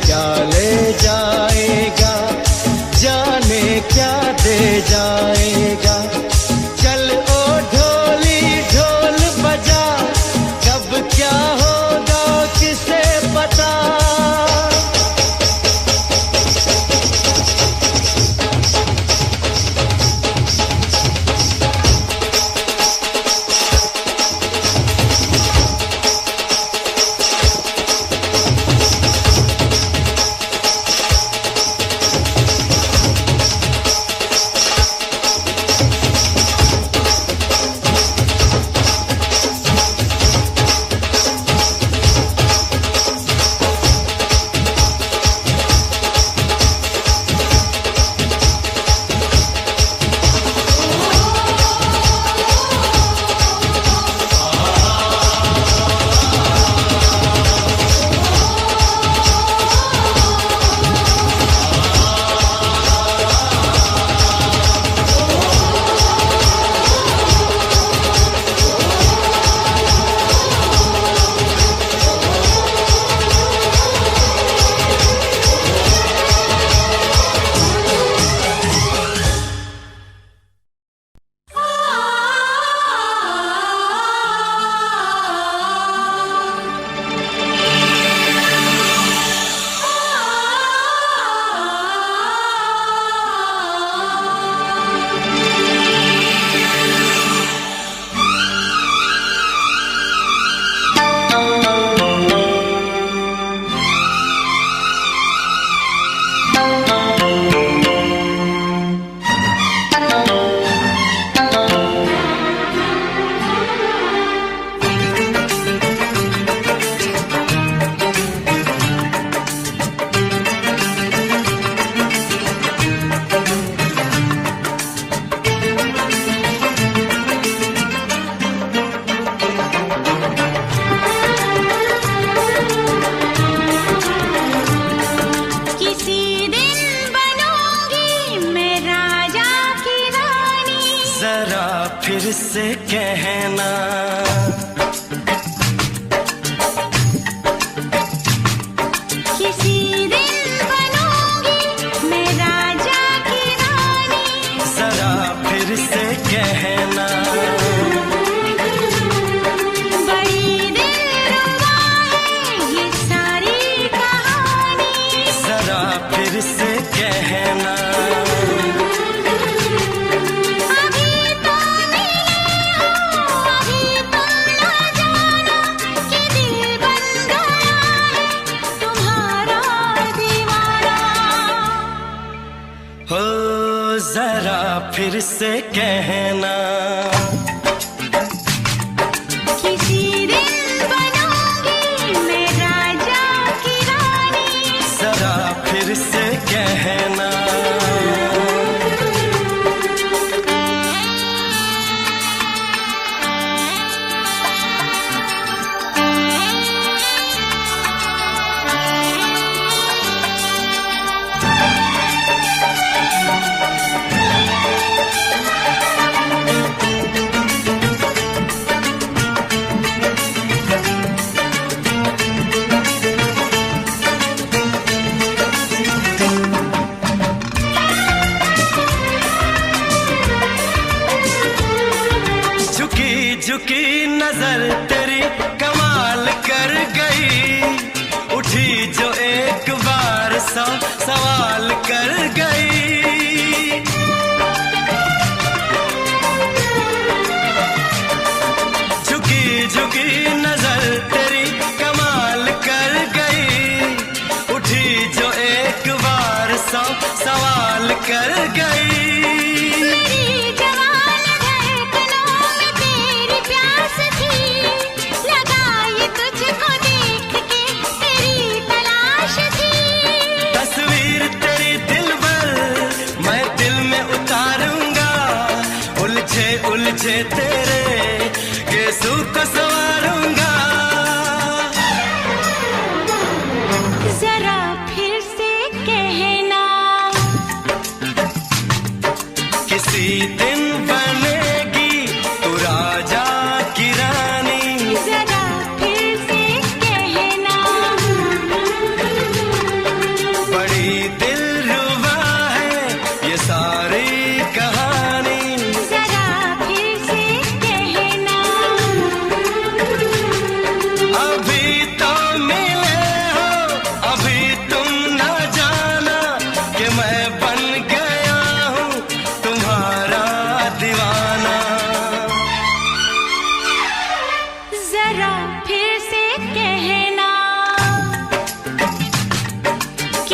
क्या ले जाएगा, जाने क्या दे जाएगा। चल ओ ढोली ढोल बजा, कब क्या होगा किसे पता। फिर से कहना, किसी दिन बनूंगी मैं राजा की रानी। जरा फिर से कहना, बड़ी दिलरुबा है ये सारी कहानी। जरा फिर से कहना, हो जरा फिर से कहना, किसी दिन बनूंगी मैं राजा की रानी। जरा फिर से कहना, झुकी नजर तेरी कमाल कर गई, उठी जो एक बार सौ सवाल कर गई। झुकी झुकी नजर तेरी कमाल कर गई, उठी जो एक बार सौ सवाल कर गई। उलझे तेरे केसू को संवारूंगा, जरा फिर से कहना, किसी दिन बनेगी तू राजा की रानी। जरा फिर से कहना,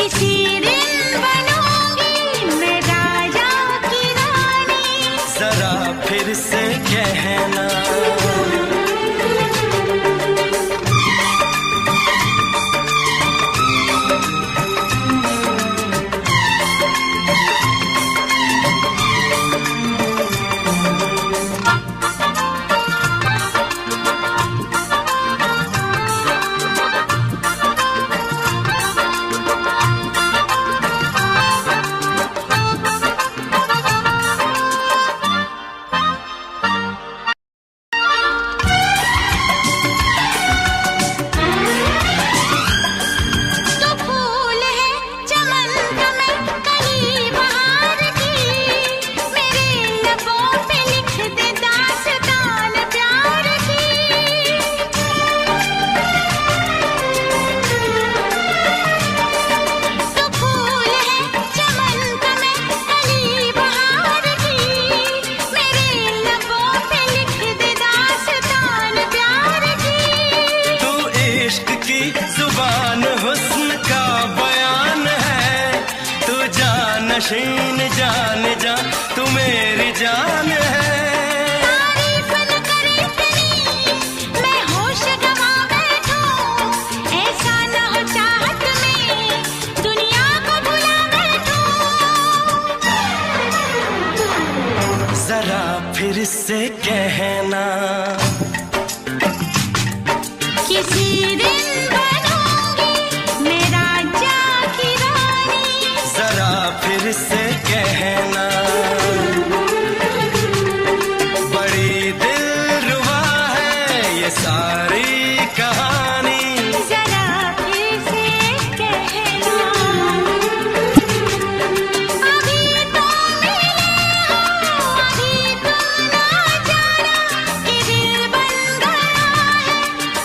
किसी दिन बनूंगी मैं राजा की रानी। जरा फिर से कहना। नशीन जान जा तू मेरी जान है। तारीफ न करे इतनी मैं होश गवा बैठूं, ऐसा न हो चाहत में दुनिया को भुला बैठूं। जरा फिर से कहना। किसी दिन बनूंगी मैं राजा की रानी। जरा फिर से कहना। बड़ी दिलरुबा है ये सारी कहानी। जरा फिर से कहना। अभी तो मिले हो, अभी तुम ना जाना कि दिल बन गया है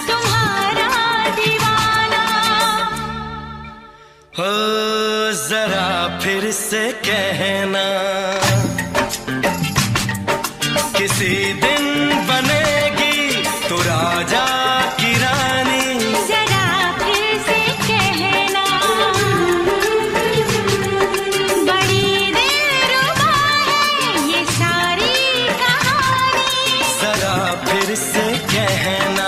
तुम्हारा दीवाना। हो जरा फिर से कहना। किसी दिन बनेगी तू राजा की रानी। जरा फिर से कहना। बड़ी दिलरुबा है ये सारी कहानी। जरा फिर से कहना।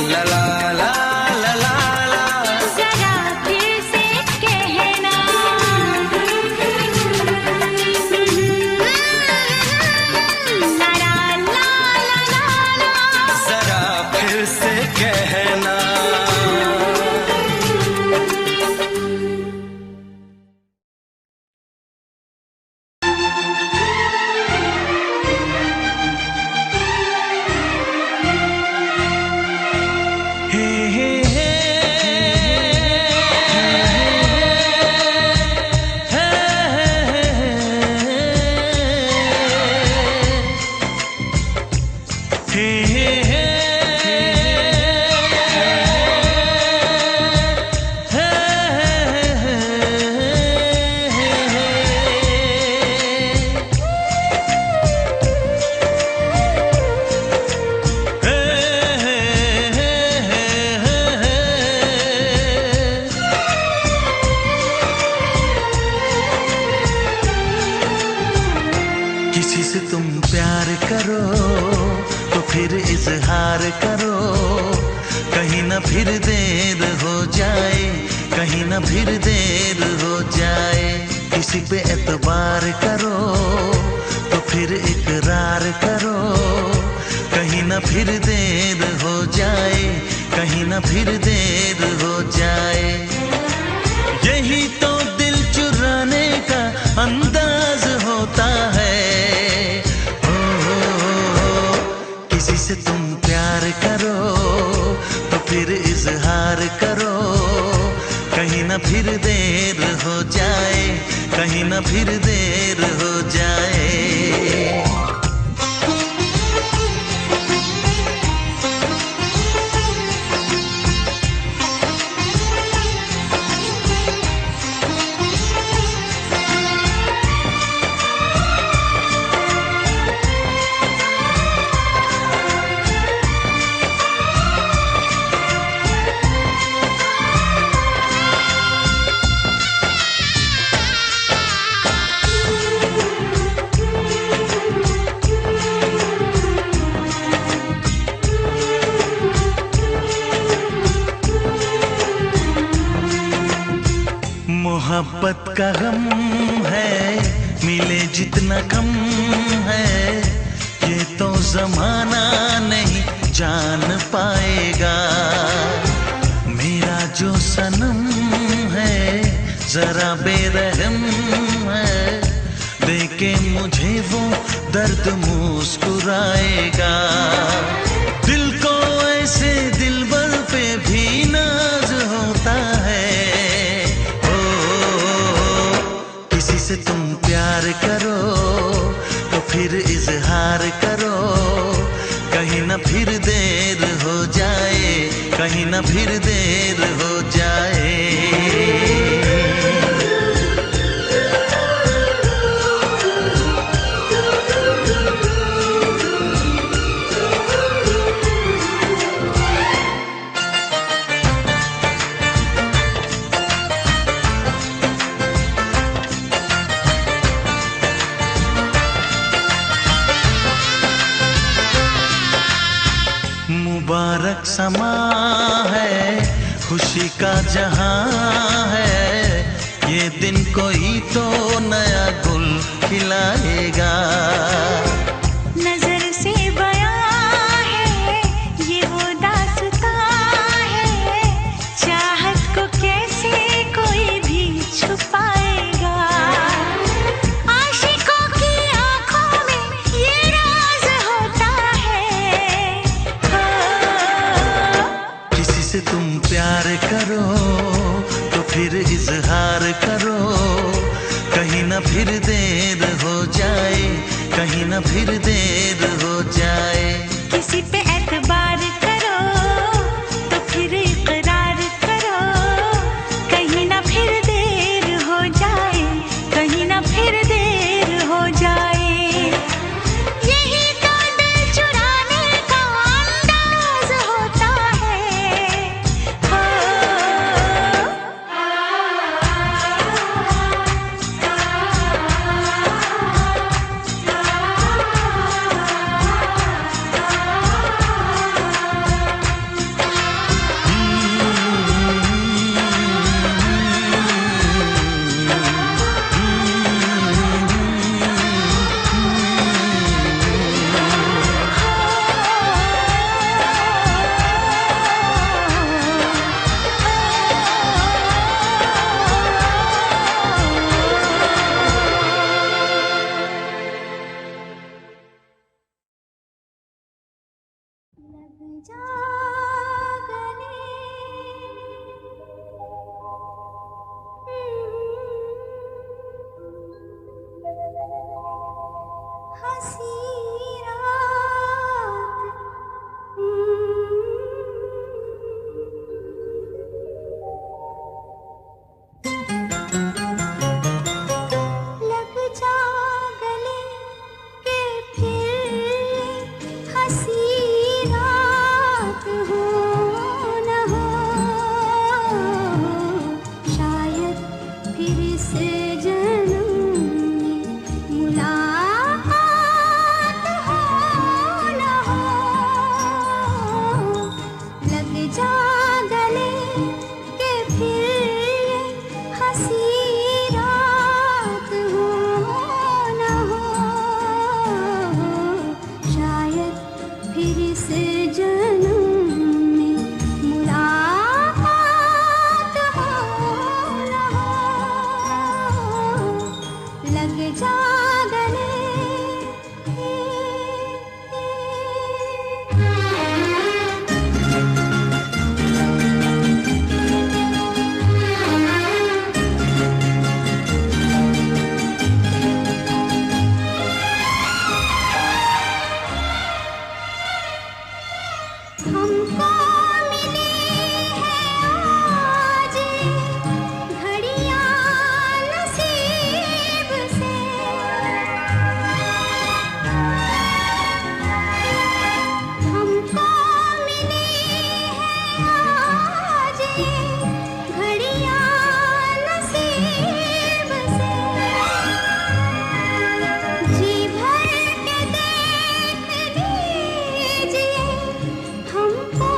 ला ला ला ला ला ला। जरा फिर से कहना। ला ला ला ला ला ला। जरा फिर से कहना। किसी से तुम प्यार करो तो फिर इजहार करो, कहीं ना फिर देर हो जाए, कहीं ना फिर देर हो जाए। किसी पे एतबार करो तो फिर इकरार करो, कहीं ना फिर देर हो जाए, कहीं ना फिर देर हो जाए। यही तो दिल चुराने का अंदाज होता है। किसी से तुम प्यार करो तो फिर इजहार करो, कहीं ना फिर देर हो जाए, कहीं ना फिर देर हो जाए। मोहब्बत का गम है, मिले जितना कम है, ये तो जमाना नहीं जान पाएगा। मेरा जो सनम है जरा बेरहम है, देखे मुझे वो दर्द मुस्कुराएगा। दिल को ऐसे दिलबर पे भी नाज होता है। किसी से तुम प्यार करो तो फिर इजहार करो, कहीं ना फिर देर हो जाए, कहीं ना फिर देर हो जाए। मुबारक समा है, खुशी का जहां है, ये दिन कोई तो नया गुल खिलाएगा। नजर से बयां है ये वो दास्तां है, चाहत को कैसे कोई भी छुपाएगा। आशिकों की आंखों में ये राज होता है। किसी से तुम प्यार करो तो फिर इजहार करो, कहीं ना फिर देर हो जाए, कहीं ना फिर देर हो जाए। किसी पे एतबार करो तो फिर इकरार करो, कहीं ना फिर देर हो जाए, कहीं ना फिर देर हो जाए। यही तो दिल चुराने का अंदाज होता है। हो लग जा गले, हंसी रात, लग जा गले के फिर हंसी रात हो न हो, शायद फिर से जन्म में मुलाकात हो न हो। लग जा गले के फिर हंसी रात हो न हो, शायद फिर से जन्म में मुलाकात हो न हो। लग जा गले। हमको मिली है आज घड़ियां नसीब से, हमको मिली है आज घड़ियां नसीब से। जी भर के देख लीजिए हमको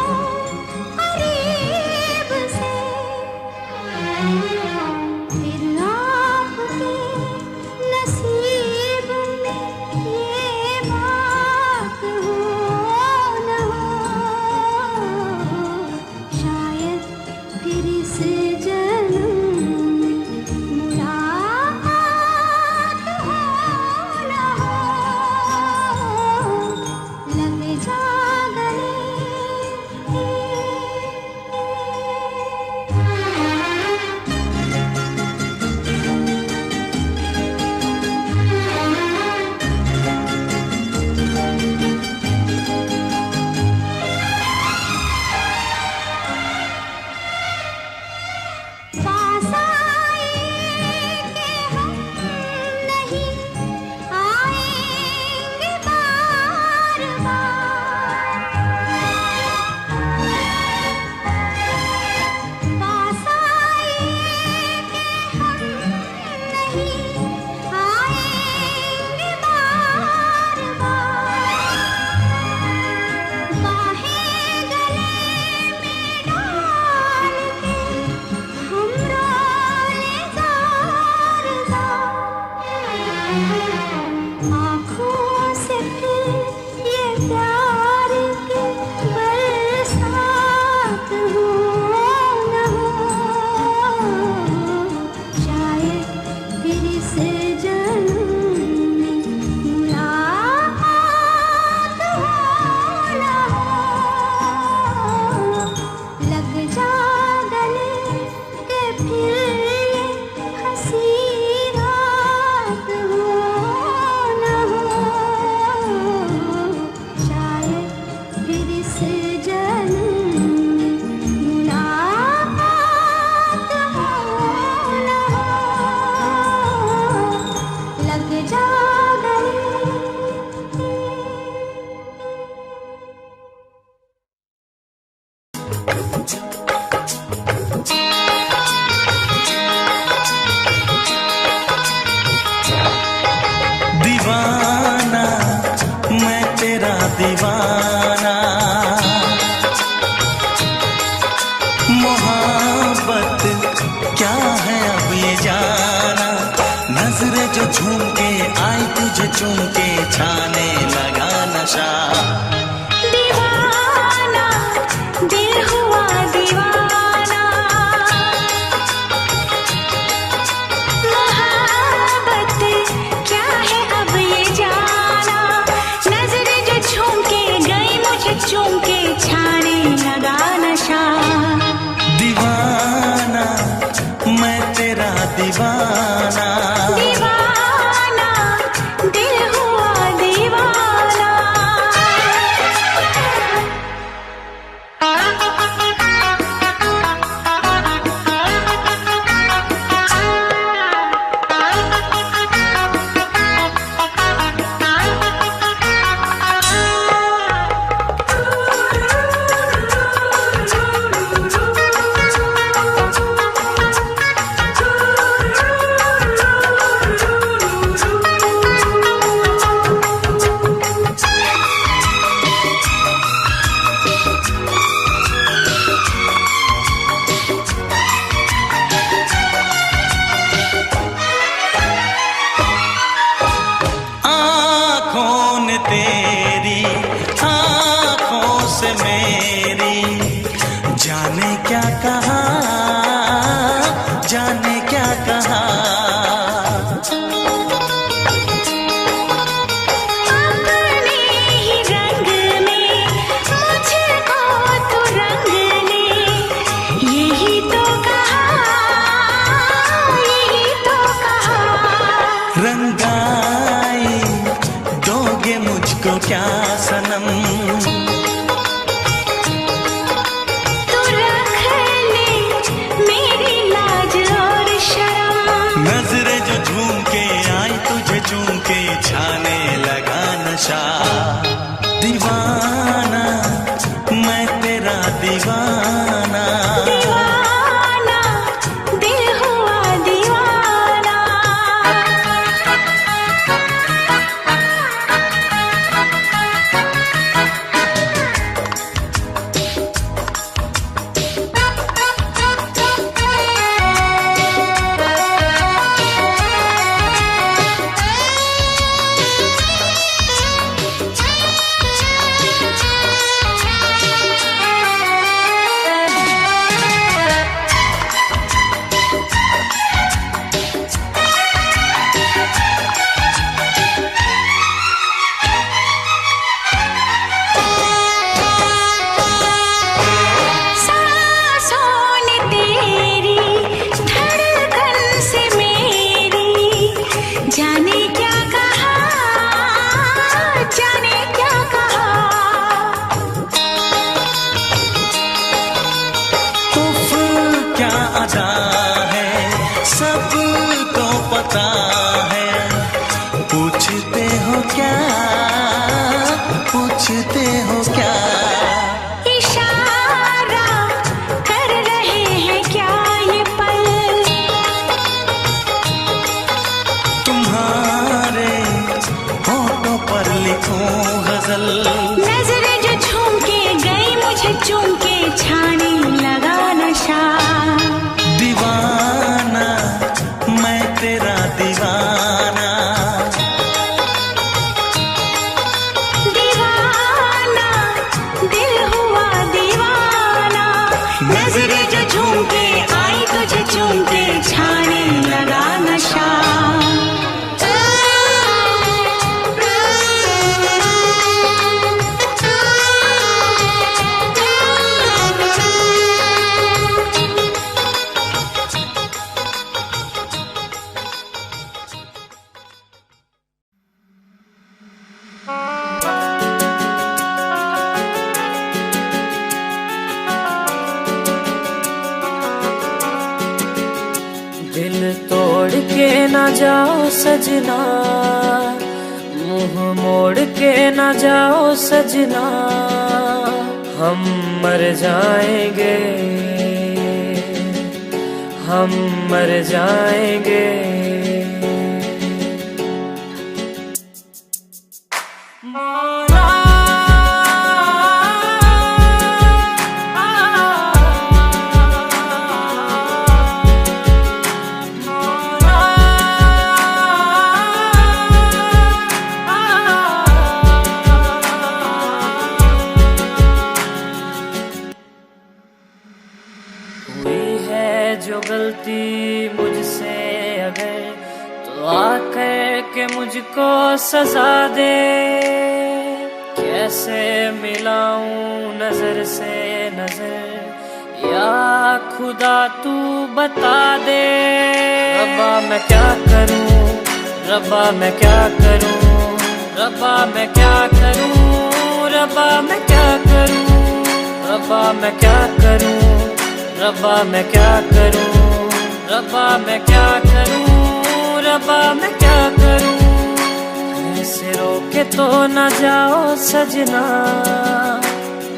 चूम के छाने लगा नशा। दीवाना दिल हुआ दीवाना, मोहब्बत क्या है अब ये जाना। नजरें जो झूम के गई मुझे चूम के छाने लगा नशा। दीवाना मैं तेरा दीवाना, दीवाना दिल हुआ दीवाना। आँखों ने तेरी आँखों से मेरी जाने क्या कहा, जाने क्या कहा। अपने ही रंग में मुझको तो रंग ले, यही तो कहा, यही तो कहा। रंगाई दोगे मुझको क्या सनम, तू रख ले मेरी लाज और शर्म। नजरें जो झूम के आई तुझे चूम के छाने लगा नशा। दीवाना मैं तेरा दीवाना, दीवाना दिल हुआ दीवाना। सांसों ने तेरी धड़कन से मेरी जाने क्या कहा, जाने क्या कहा। उफ क्या अदा है सबको पता है। पूछते हो क्या, पूछते हो क्या। इशारा कर रहे हैं क्या ये पल, तुम्हारे होठों पर लिखूं गजल। नजरें जो झूम के गई मुझे चूम के छाने लगा नशा। दीवाना मैं तेरा दीवाना, दीवाना दिल हुआ दीवाना। नजरें जो झूम के आई तुझे चूम के छाने लगा नशा। दिल तोड़ के ना जाओ सजना, मुंह मोड़ के ना जाओ सजना। हम मर जाएंगे, हम मर जाएंगे। मौला जो गलती मुझसे अगर, तो आकर के मुझको सजा दे। कैसे मिलाऊं नजर से नजर, या खुदा तू बता दे। रब्बा मैं क्या करूं, रब्बा मैं क्या करूं, रब्बा मैं क्या करूं, रब्बा मैं क्या करूं, रब्बा मैं क्या करूं, रब्बा मैं क्या करूं, रब्बा मैं क्या करूं, रब्बा मैं क्या करूं। ऐसे रोके तो न जाओ सजना,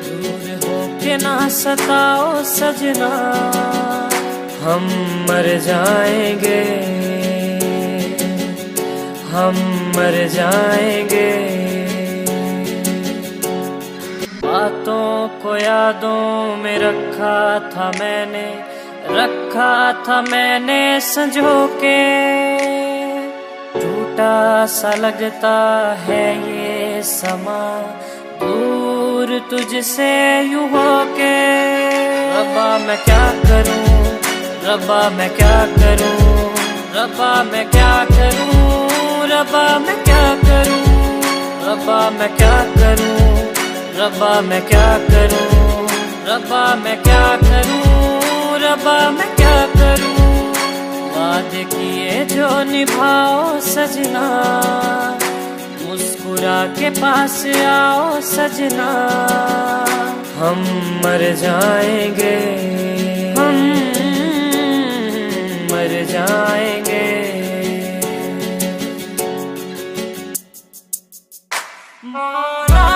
दूर होके ना सताओ सजना, हम मर जाएंगे, हम मर जाएंगे। बातों को यादों में रखा था मैंने, रखा था मैंने संजो के। टूटा सा लगता है ये समा, दूर तुझसे यूं होके। रब्बा मैं क्या करूं, रब्बा मैं क्या करूं, रब्बा मैं क्या करूं, रब्बा मैं क्या करूं, रब्बा मैं क्या करूं, रब्बा मैं क्या करूं, रब्बा मैं क्या करूं, रब्बा मैं क्या करूं। वादे किए जो निभाओ सजना, मुस्कुरा के पास आओ सजना, हम मर जाएंगे, हम मर जाएंगे। मौला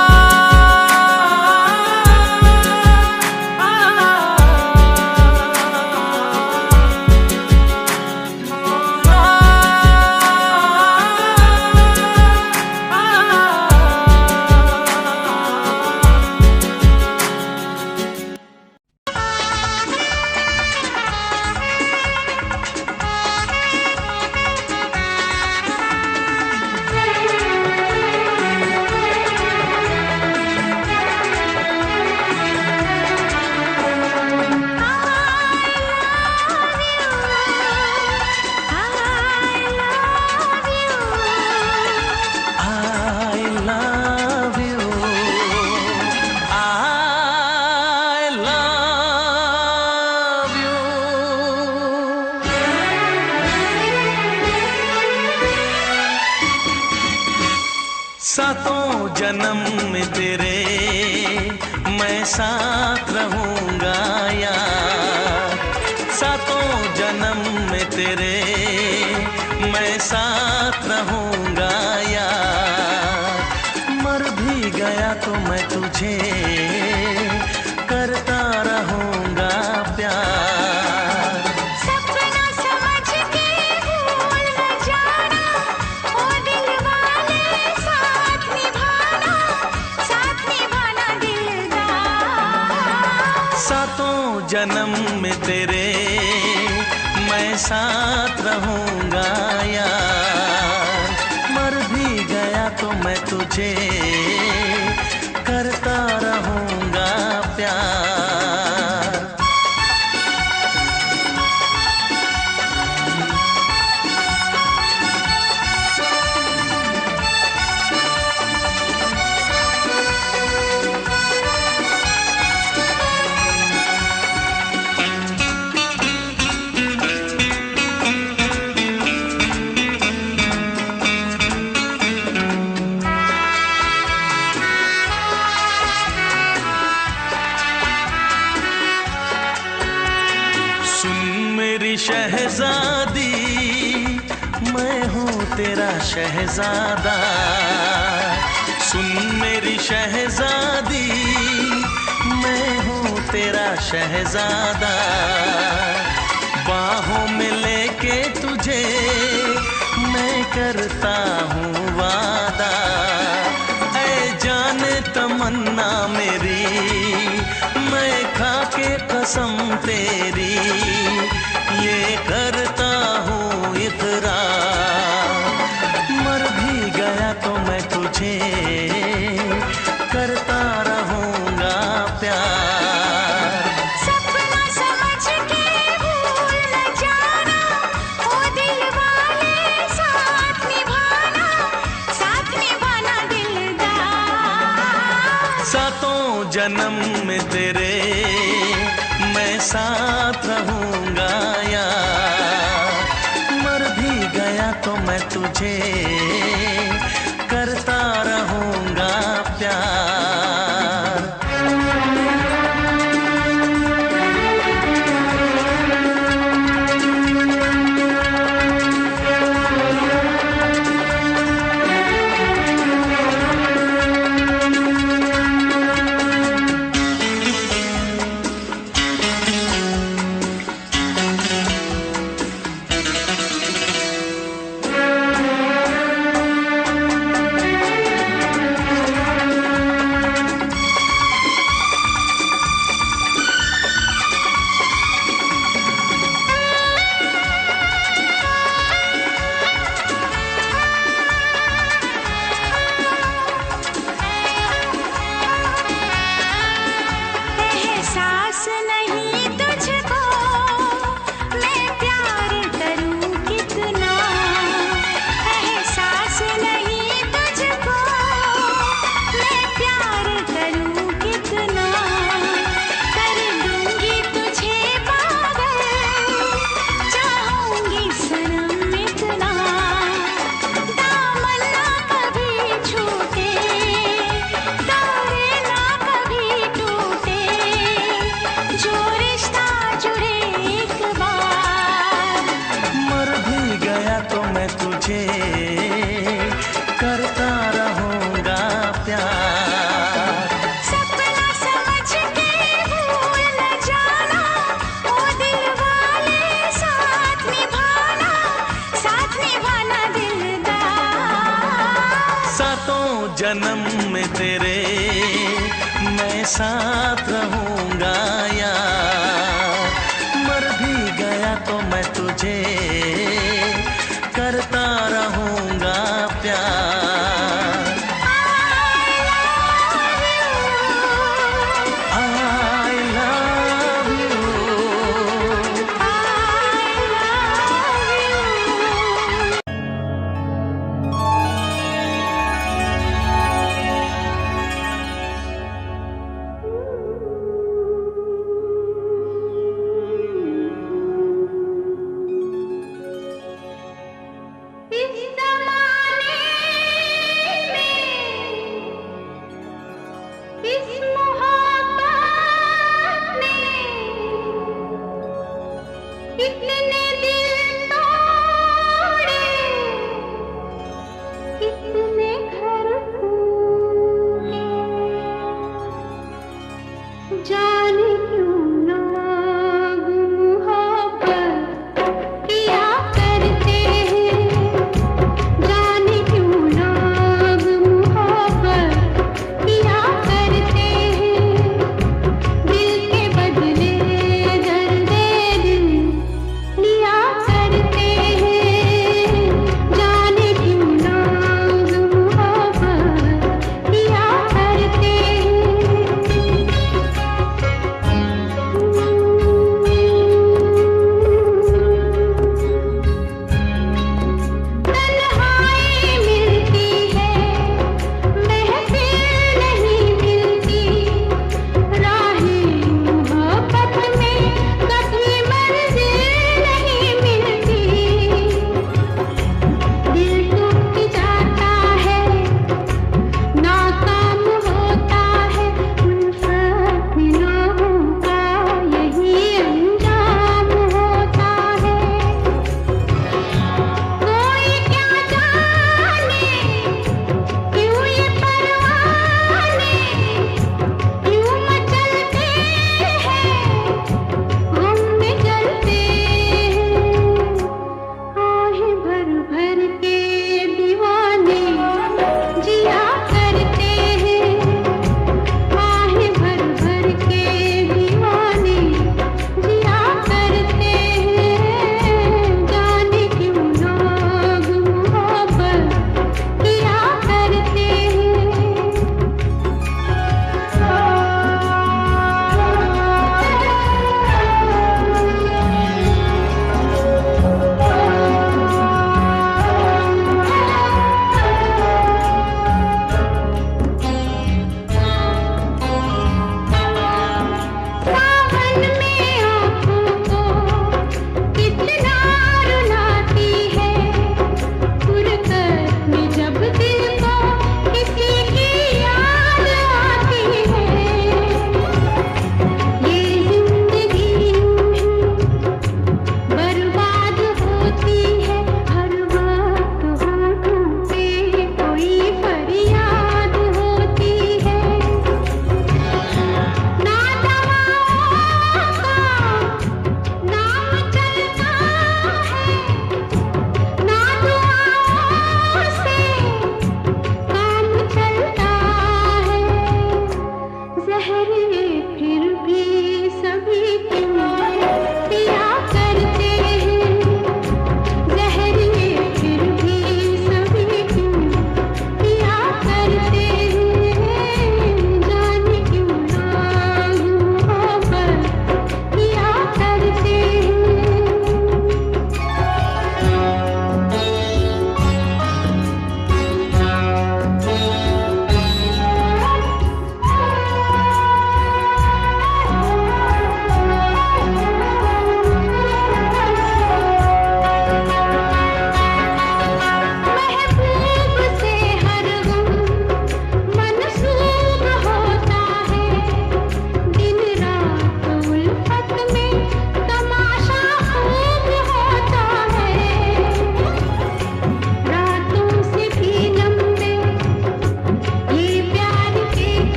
सातों जन्म में तेरे मैं साथ रहूंगा यार, सातों जन्म में तेरे मैं साथ रहूंगा यार। मर भी गया तो मैं तुझे करता रहूंगा प्यार। सपना समझ के भूल न जाना, ओ दिल वाले साथ निभाना दिलदार। सातों जन्म में तेरे मैं साथ रहूंगा यार। मर भी गया तो मैं तुझे करता रहूंगा प्यार। शहजादी मैं हूँ तेरा शहजादा, सुन मेरी शहजादी मैं हूँ तेरा शहजादा। बाहों में लेके तुझे मैं करता हूँ वादा, ऐ जान तमन्ना मेरी मैं खा के कसम तेरी ये करता हूँ इकरार। मर भी गया तो मैं तुझे करता रहूँगा प्यार। सपना समझ के भूल जन्म में तेरे मैं साथ रहूंगा यार। मर भी गया तो मैं तुझे करता रहूंगा प्यार। करता रहूंगा प्यार। सपना समझ के भूल न जाना, ओ दिल वाले साथ निभाना दिलदार। सातों जन्म में तेरे मैं साथ रहूंगा यार। मर भी गया तो मैं तुझे करता रहूंगा प्यार। I love you।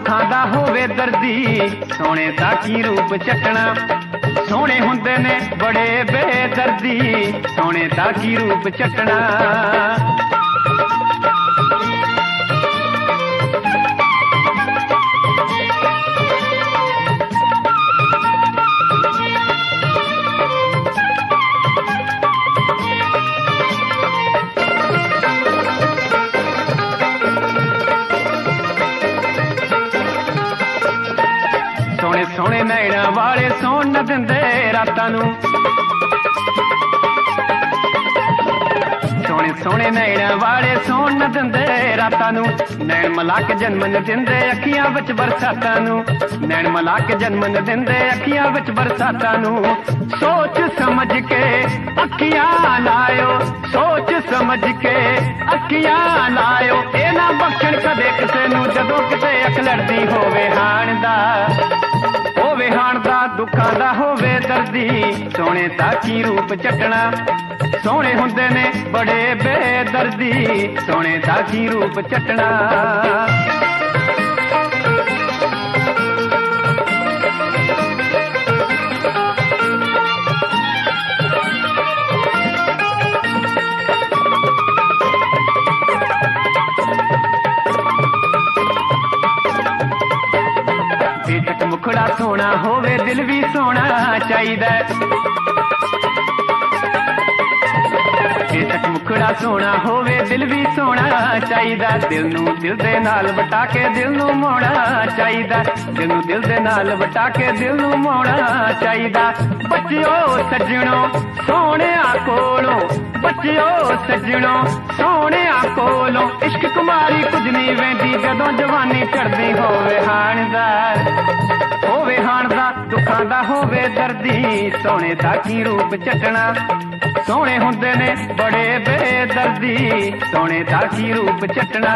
ਦੁੱਖਾਂ ਦਾ ਹੋਵੇ ਦਰਦੀ, ਸੋਹਣੇ ਦਾ ਕੀ ਰੂਪ ਚੱਟਣਾ। ਸੋਹਣੇ ਹੁੰਦੇ ਨੇ ਬੜੇ ਬੇਦਰਦੀ, ਸੋਹਣੇ ਦਾ ਕੀ ਰੂਪ ਚੱਟਣਾ। ਸੋਹਣੇ ਨੈਣਾ ਵਾਲੇ ਸੌਣ ਨਾ ਦਿੰਦੇ ਰਾਤਾਂ ਨੂੰ, ਸੋਹਣੇ ਨੈਣਾ ਵਾਲੇ ਸੌਣ ਨਾ ਦਿੰਦੇ ਰਾਤਾਂ ਨੂੰ। ਨੈਣ ਮਿਲਾ ਕੇ ਜਨਮ ਨ ਦਿੰਦੇ ਅੱਖੀਆਂ ਵਿੱਚ ਬਰਸਾਤਾਂ ਨੂੰ, ਨੈਣ ਮਿਲਾ ਕੇ ਜਨਮ ਨ ਦਿੰਦੇ ਅੱਖੀਆਂ ਵਿੱਚ ਬਰਸਾਤਾਂ ਨੂੰ। ਸੋਚ ਸਮਝ ਕੇ ਅੱਖੀਆਂ ਲਾਇਓ, ਸੋਚ ਸਮਝ ਕੇ ਅੱਖੀਆਂ ਲਾਇਓ। ਇਹ ਨਾ ਬਖਸ਼ਣ ਕਦੇ ਕਿਸੇ ਨੂੰ ਜਦੋਂ ਕਿਤੇ ਅੱਖ ਲੜਦੀ ਹੋਵੇ ਹਾਣ ਦਾ, ਹੋਵੇ ਹਾਣ ਦਾ ਦੁੱਖਾਂ ਦਾ ਹੋਵੇ ਦਰਦੀ, ਸੋਹਣੇ ਦਾ ਕੀ ਰੂਪ ਚੱਟਣਾ। ਸੋਹਣੇ ਹੁੰਦੇ ਨੇ ਬੜੇ ਬੇਦਰਦੀ, ਸੋਹਣੇ ਦਾ ਕੀ ਰੂਪ ਚੱਟਣਾ। ਬੇਸ਼ੱਕ ਮੁਖੜਾ ਸੋਹਣਾ ਹੋਵੇ ਦਿਲ ਵੀ ਸੋਹਣਾ ਚਾਹੀਦਾ। ਬੇਸ਼ੱਕ ਮੁਖੜਾ ਸੋਹਣਾ ਹੋਵੇ ਦਿਲ ਵੀ ਸੋਹਣਾ ਚਾਹੀਦਾ। ਦਿਲ ਨੂੰ ਦਿਲ ਦੇ ਨਾਲ ਵਟਾ ਕੇ ਦਿਲ ਨੂੰ ਮੋੜਨਾ ਚਾਹੀਦਾ, ਦਿਲ ਨੂੰ ਦਿਲ ਦੇ ਨਾਲ ਵਟਾ ਕੇ ਦਿਲ ਨੂੰ ਮੋੜਨਾ ਚਾਹੀਦਾ। ਬੱਚਿਓ ਸੱਜਣੋ ਸੋਹਣਿਆਂ ਕੋਲੋਂ, ਬੱਚਿਓ ਸੱਜਣੋ ਸੋਹਣਿਆਂ ਕੋਲੋਂ। ਇਸ਼ਕ ਕੁਮਾਰੀ ਕੁਝ ਨਹੀਂ ਵਹਿੰਦੀ ਜਦੋਂ ਜਵਾਨੀ ਚੜ੍ਹਦੀ ਹੋਵੇ ਹਾਣ ਦਾ, ਹੋਵੇ ਹਾਣ ਦਾ ਦੁੱਖਾਂ ਦਾ ਹੋਵੇ ਦਰਦੀ, ਸੋਹਣੇ ਦਾ ਕੀ ਰੂਪ ਚੱਟਣਾ। ਸੋਹਣੇ ਹੁੰਦੇ ਨੇ ਬੜੇ ਬੇਦਰਦੀ, ਸੋਹਣੇ ਦਾ ਕੀ ਰੂਪ ਚੱਟਣਾ।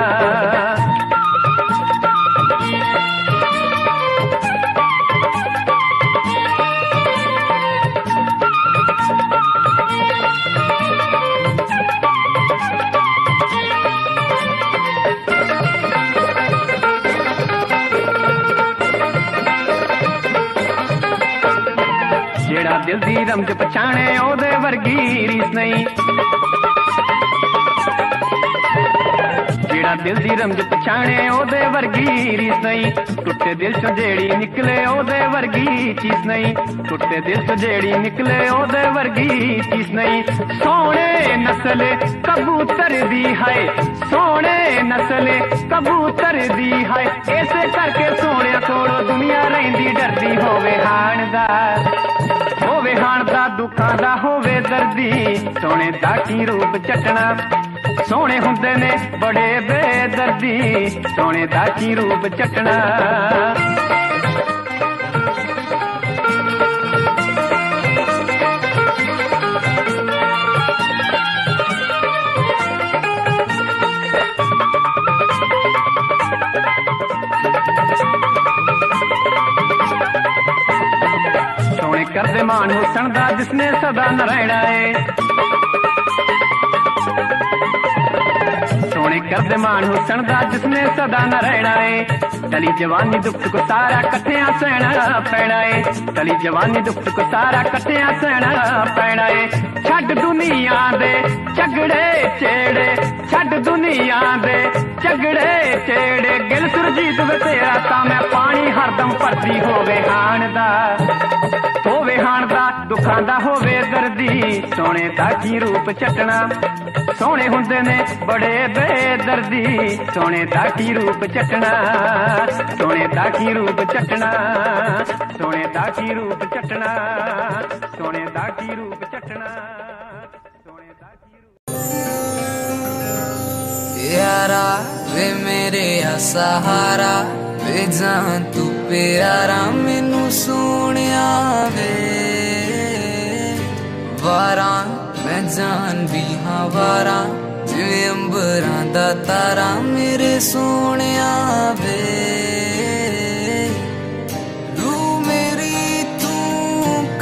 ਜਿਹੜਾ ਦਿਲ ਦੀ ਰਮਜ ਪਛਾਣੇ ਉਹਦੇ ਵਰਗੀ ਰੀਸ ਨਹੀਂ, ਜਿਹੜਾ ਦਿਲ ਦੀ ਰਮਜ ਪਛਾਣੇ ਉਹਦੇ ਵਰਗੀ ਰੀਸ ਨਹੀਂ। ਟੁੱਟੇ ਦਿਲ ਚੋਂ ਜਿਹੜੀ ਨਿਕਲੇ ਉਹਦੇ ਵਰਗੀ ਚੀਜ਼ ਨਹੀਂ, ਟੁੱਟੇ ਦਿਲ ਚੋਂ ਜਿਹੜੀ ਨਿਕਲੇ ਉਹਦੇ ਵਰਗੀ ਚੀਜ਼ ਨਹੀਂ। ਸੋਹਣੇ ਨਸਲ ਕਬੂਤਰ ਦੀ ਹੈ, ਸੋਹਣੇ ਨਸਲ ਕਬੂਤਰ ਦੀ ਹੈ। ਇਸੇ ਕਰਕੇ ਸੋਹਣਿਆਂ ਕੋਲੋਂ ਦੁਨੀਆ ਰਹਿੰਦੀ ਡਰਦੀ ਹੋਵੇ ਹਾਣ ਦਾ, ਹੋਵੇ ਹਾਣ ਦਾ ਦੁੱਖਾਂ ਦਾ ਹੋਵੇ ਦਰਦੀ, ਸੋਹਣੇ ਦਾ ਕੀ ਰੂਪ ਚੱਟਣਾ। ਸੋਹਣੇ ਹੁੰਦੇ ਨੇ ਬੜੇ ਬੇਦਰਦੀ, ਸੋਹਣੇ ਦਾ ਕੀ ਰੂਪ ਚੱਟਣਾ। ਸੋਹਣੇ ਕਰਦੇ ਮਾਣ ਹੁਸਨ ਦਾ ਜਿਸਨੇ ਸਦਾ ਨ ਰਹਿਣਾ ਏ, ਸੋਹਣੇ ਕਰਦੇ ਮਾਣ ਹੁਸਨ ਦਾ ਜਿਸਨੇ ਸਦਾ ਨ ਰਹਿਣਾ ਏ। ਟਲੀ ਜਵਾਨੀ ਦੁੱਖ ਸੁੱਖ ਸਾਰਾ ਇਕੱਠਿਆਂ ਸਹਿਣਾ ਪੈਣਾ ਏ, ਟਲੀ ਜਵਾਨੀ ਦੁੱਖ ਸੁੱਖ ਸਾਰਾ ਇਕੱਠਿਆਂ ਸਹਿਣਾ ਪੈਣਾ ਏ। ਛੱਡ ਦੁਨੀਆ ਦੇ ਝਗੜੇ ਚੇੜੇ, ਛੱਡ ਦੁਨੀਆ ਦੇ ਝਗੜੇ ਚੇੜੇ। ਗਿਲ ਸੁਰਜੀਤ ਵੇ ਤੇਰਾ ਤਾਂ ਮੈਂ ਪਾਣੀ ਹਰਦਮ ਭਰਦੀ ਹੋਵੇ ਹਾਣ ਦਾ, ਹੋਵੇ ਹਾਣ ਦਾ ਦੁੱਖਾਂ ਦਾ ਹੋਵੇ ਦਰਦੀ, ਸੋਹਣੇ ਦਾ ਕੀ ਰੂਪ ਚੱਟਣਾ। ਸੋਹਣੇ ਹੁੰਦੇ ਨੇ ਬੜੇ ਬੇਦਰਦੀ, ਸੋਹਣੇ ਦਾ ਕੀ ਰੂਪ ਚੱਟਣਾ, ਸੋਹਣੇ ਦਾ ਕੀ ਰੂਪ ਚੱਟਣਾ, ਸੋਹਣੇ ਦਾ ਕੀ ਰੂਪ ਚੱਟਣਾ, ਸੋਹਣੇ ਦਾ ਕੀ ਰੂਪ ਚੱਟਣਾ, ਸੋਹਣੇ ਦਾ ਕੀ ਰੂਪ। यारा वे मेरे सहारा वे जान तू प्यारा मैनू सोनिया वे वारा मैं जान भी हाँ वारा जिवें अंबरां दा तारा मेरे सोनिया वे रू मेरी तू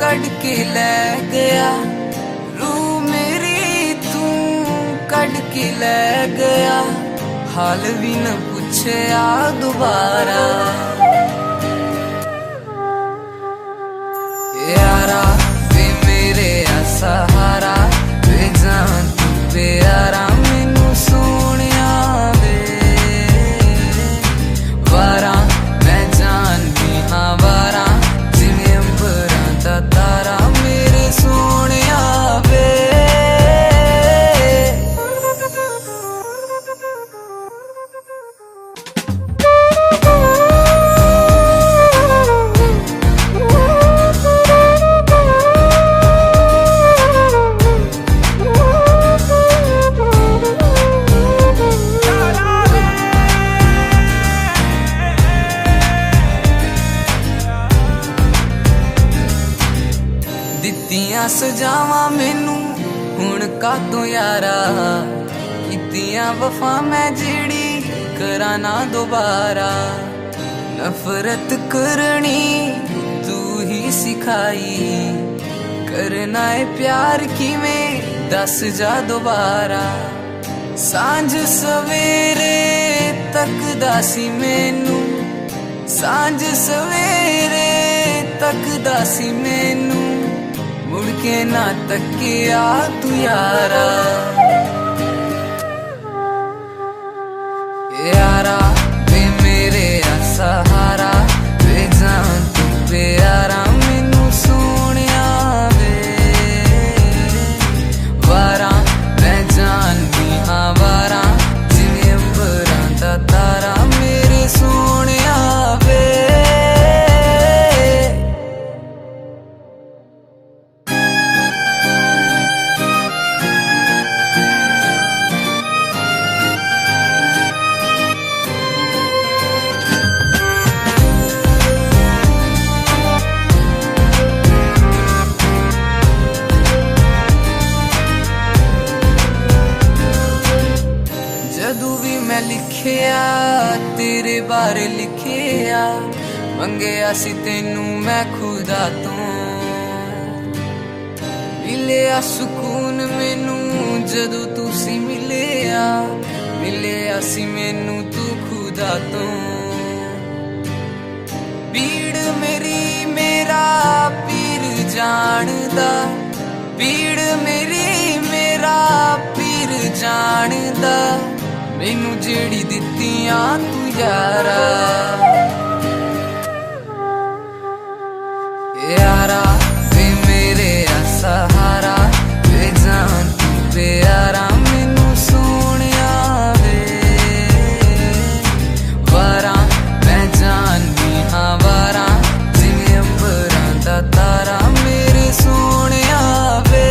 कट के ले गया, रू मेरी तू कट के ले गया। हाल भी न ਪੁੱਛਿਆ ਦੁਬਾਰਾ ਯਾਰਾ ਵੇ ਮੇਰੇ ਆ ਸਹਾਰਾ ਵੇ ਜਾਨ ਤੂੰ ਪਿਆਰਾ ਮੈਨੂੰ ਸੋਹਣਿਆ ਵੇ ਵਾਰਾ ਮੈਂ ਜਾਣਦੀ ਹਾਂ ਵਾਰਾ ਜਿਵੇਂ ਅੰਬਰਾਂ ਦਾ ਤਾਰਾ ਮੇਰੇ ਸੋਹਣਿਆ ਵੇ ਦਿੱਤੀਆਂ ਸਜਾਵਾਂ ਮੈਨੂੰ ਹੁਣ ਕਾਤੋਂ ਯਾਰਾ ਕੀਤੀਆਂ ਵਫਾ ਮੈਂ ਜਿਹੜੀ ਕਰਾਂ ਨਾ ਦੁਬਾਰਾ ਨਫ਼ਰਤ ਕਰਨੀ ਤੂੰ ਹੀ ਸਿਖਾਈ ਕਰਨਾ ਏ ਪਿਆਰ ਕਿਵੇਂ ਦੱਸ ਜਾ ਦੁਬਾਰਾ ਸਾਂਝ ਸਵੇਰੇ ਤੱਕਦਾ ਸੀ ਮੈਨੂੰ ਸਾਂਝ ਸਵੇਰੇ ਤੱਕਦਾ ਸੀ ਮੈਨੂੰ ਮੁੜ ਕੇ ਨਾ ਤੱਕਿਆ ਤੂੰ ਯਾਰਾ ਯਾਰਾ ਵੇ ਮੇਰੇ ਆ ਸਹਾਰਾ ਵੇ ਜਾਨ ਤੂੰ ਪਿਆਰਾ ਮੈਨੂੰ ਸੋਹਣਿਆ ਵੇ ਵਾਰਾ ਮੈਂ ਜਾਣਦੀ ਹਾਂ ਵਾਰਾ ਜਿਵੇਂ ਅੰਬਰਾਂ ਦਾ ਤਾਰਾ ਮੇਰੇ ਸੋਹਣਿਆ ਵੇ ਜਦੋਂ ਵੀ ਮੈਂ ਲਿਖਿਆ ਤੇਰੇ ਬਾਰੇ ਲਿਖਿਆ ਮੰਗਿਆ ਸੀ ਤੈਨੂੰ ਮੈਂ ਖੁਦਾ ਤੋਂ ਮਿਲਿਆ ਸਕੂਨ ਮੈਨੂੰ ਜਦੋਂ ਤੁਸੀਂ ਮਿਲਿਆ ਸੀ ਮੈਨੂੰ ਤੂੰ ਖੁਦਾ ਤੋਂ ਪੀੜ ਮੇਰੀ ਮੇਰਾ ਪੀਰ ਜਾਣਦਾ ਪੀੜ ਮੇਰੀ ਮੇਰਾ ਪੀਰ ਜਾਣਦਾ ਮੈਨੂੰ ਜਿਹੜੀ ਦਿੱਤੀਆਂ ਤੂੰ ਯਾਰਾ ਯਾਰਾ ਵੇ ਮੇਰੇ ਆ ਸਹਾਰਾ ਵੇ ਜਾਨ ਤੂੰ ਪਿਆਰਾ ਮੈਨੂੰ ਸੋਹਣਿਆ ਵੇ ਵਾਰਾ ਮੈਂ ਜਾਣਦੀ ਹਾਂ ਵਾਰਾ ਜਿਵੇਂ ਅੰਬਰਾਂ ਦਾ ਤਾਰਾ ਮੇਰੇ ਸੋਹਣਿਆ ਵੇ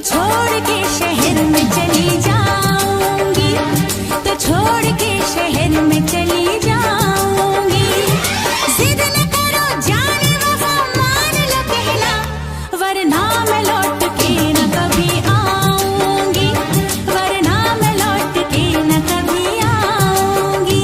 छोड़ के शहर में चली जाऊंगी, तो छोड़ के शहर में चली जाऊंगी। जिद न करो जाने वफा मान लो कहना, वरना मैं लौट के न कभी आऊंगी, वरना मैं लौट के न कभी आऊंगी।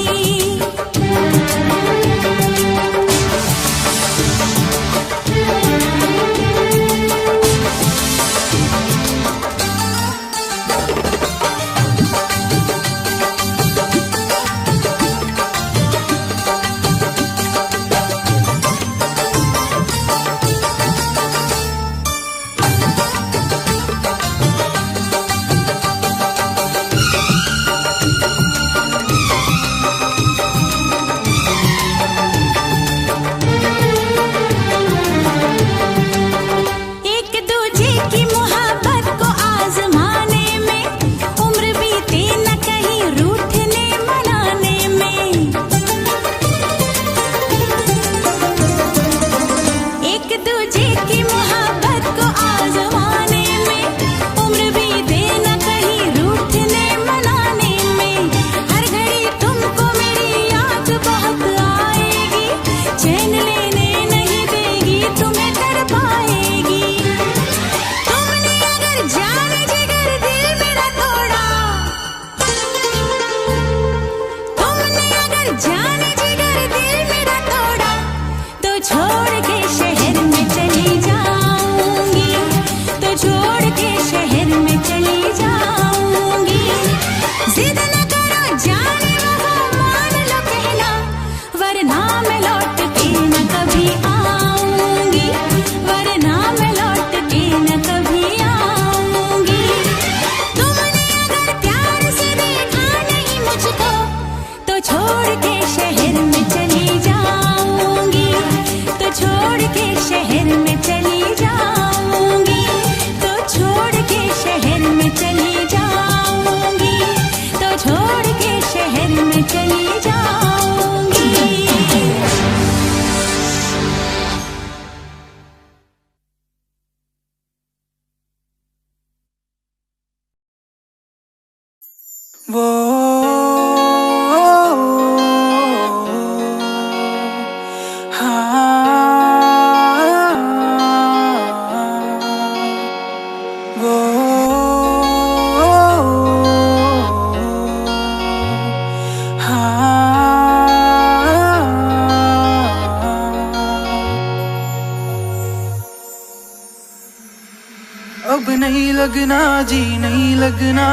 अब नहीं लगना जी नहीं लगना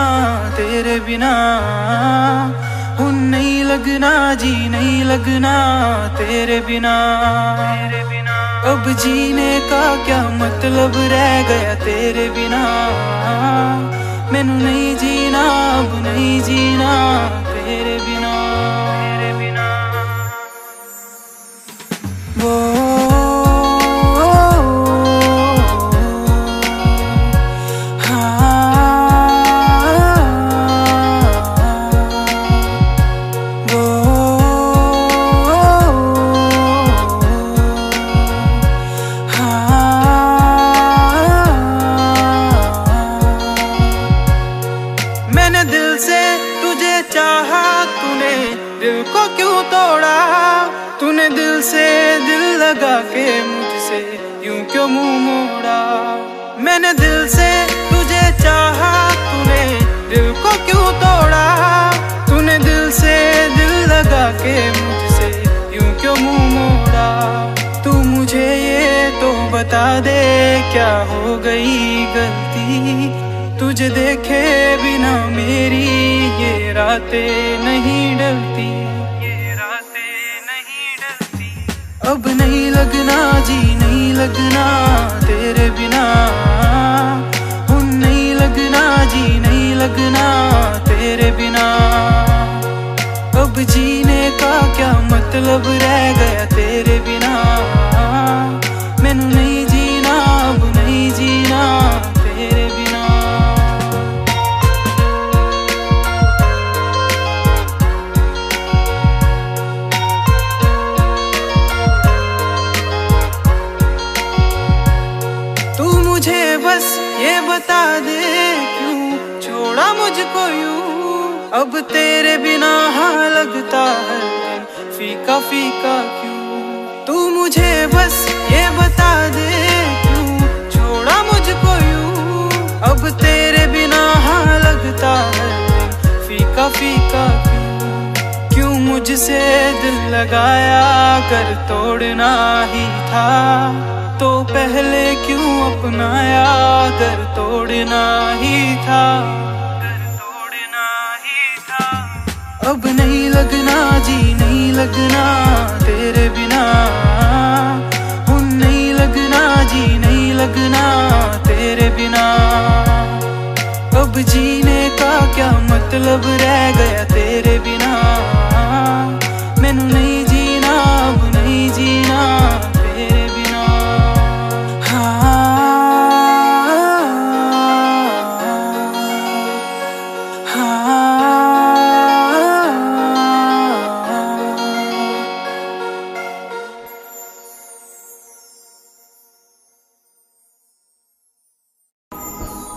तेरे बिना, नहीं लगना जी नहीं लगना तेरे बिना। अब जीने का क्या मतलब रह गया तेरे बिना, मैनू नहीं जीना अब नहीं जीना तेरे बिना। वो दिल से दिल लगा के मुझसे यूं क्यों मुंह मोड़ा। मैंने दिल से तुझे चाहा तूने दिल को क्यों तोड़ा। तूने दिल से दिल लगा के मुझसे यूं क्यों मुंह मोड़ा। तू मुझे ये तो बता दे क्या हो गई गलती, तुझे देखे बिना मेरी ये रातें नहीं डलती। अब नहीं लगना जी नहीं लगना तेरे बिना, नहीं लगना जी नहीं लगना तेरे बिना। अब जीने का क्या मतलब रह गया तेरे बिना, मैनू नहीं जीना अब नहीं जीना तेरे बिना। बस ये बता दे क्यों छोड़ा मुझको यूं। अब तेरे बिना हाँ लगता है दिल फीका फीका क्यों। तू मुझे बस ये बता दे क्यों छोड़ा मुझको यूं। अब तेरे बिना हाँ लगता है दिल फीका फीका क्यों। मुझसे दिल लगाया कर तोड़ना ही था तो पहले क्यों अपनाया अगर तोड़ना ही था। अब नहीं लगना जी नहीं लगना तेरे बिना। नहीं लगना जी नहीं लगना तेरे बिना। अब जीने का क्या मतलब रह गया तेरे बिना। मैनू नहीं जीना अब नहीं जीना तेरे बिना।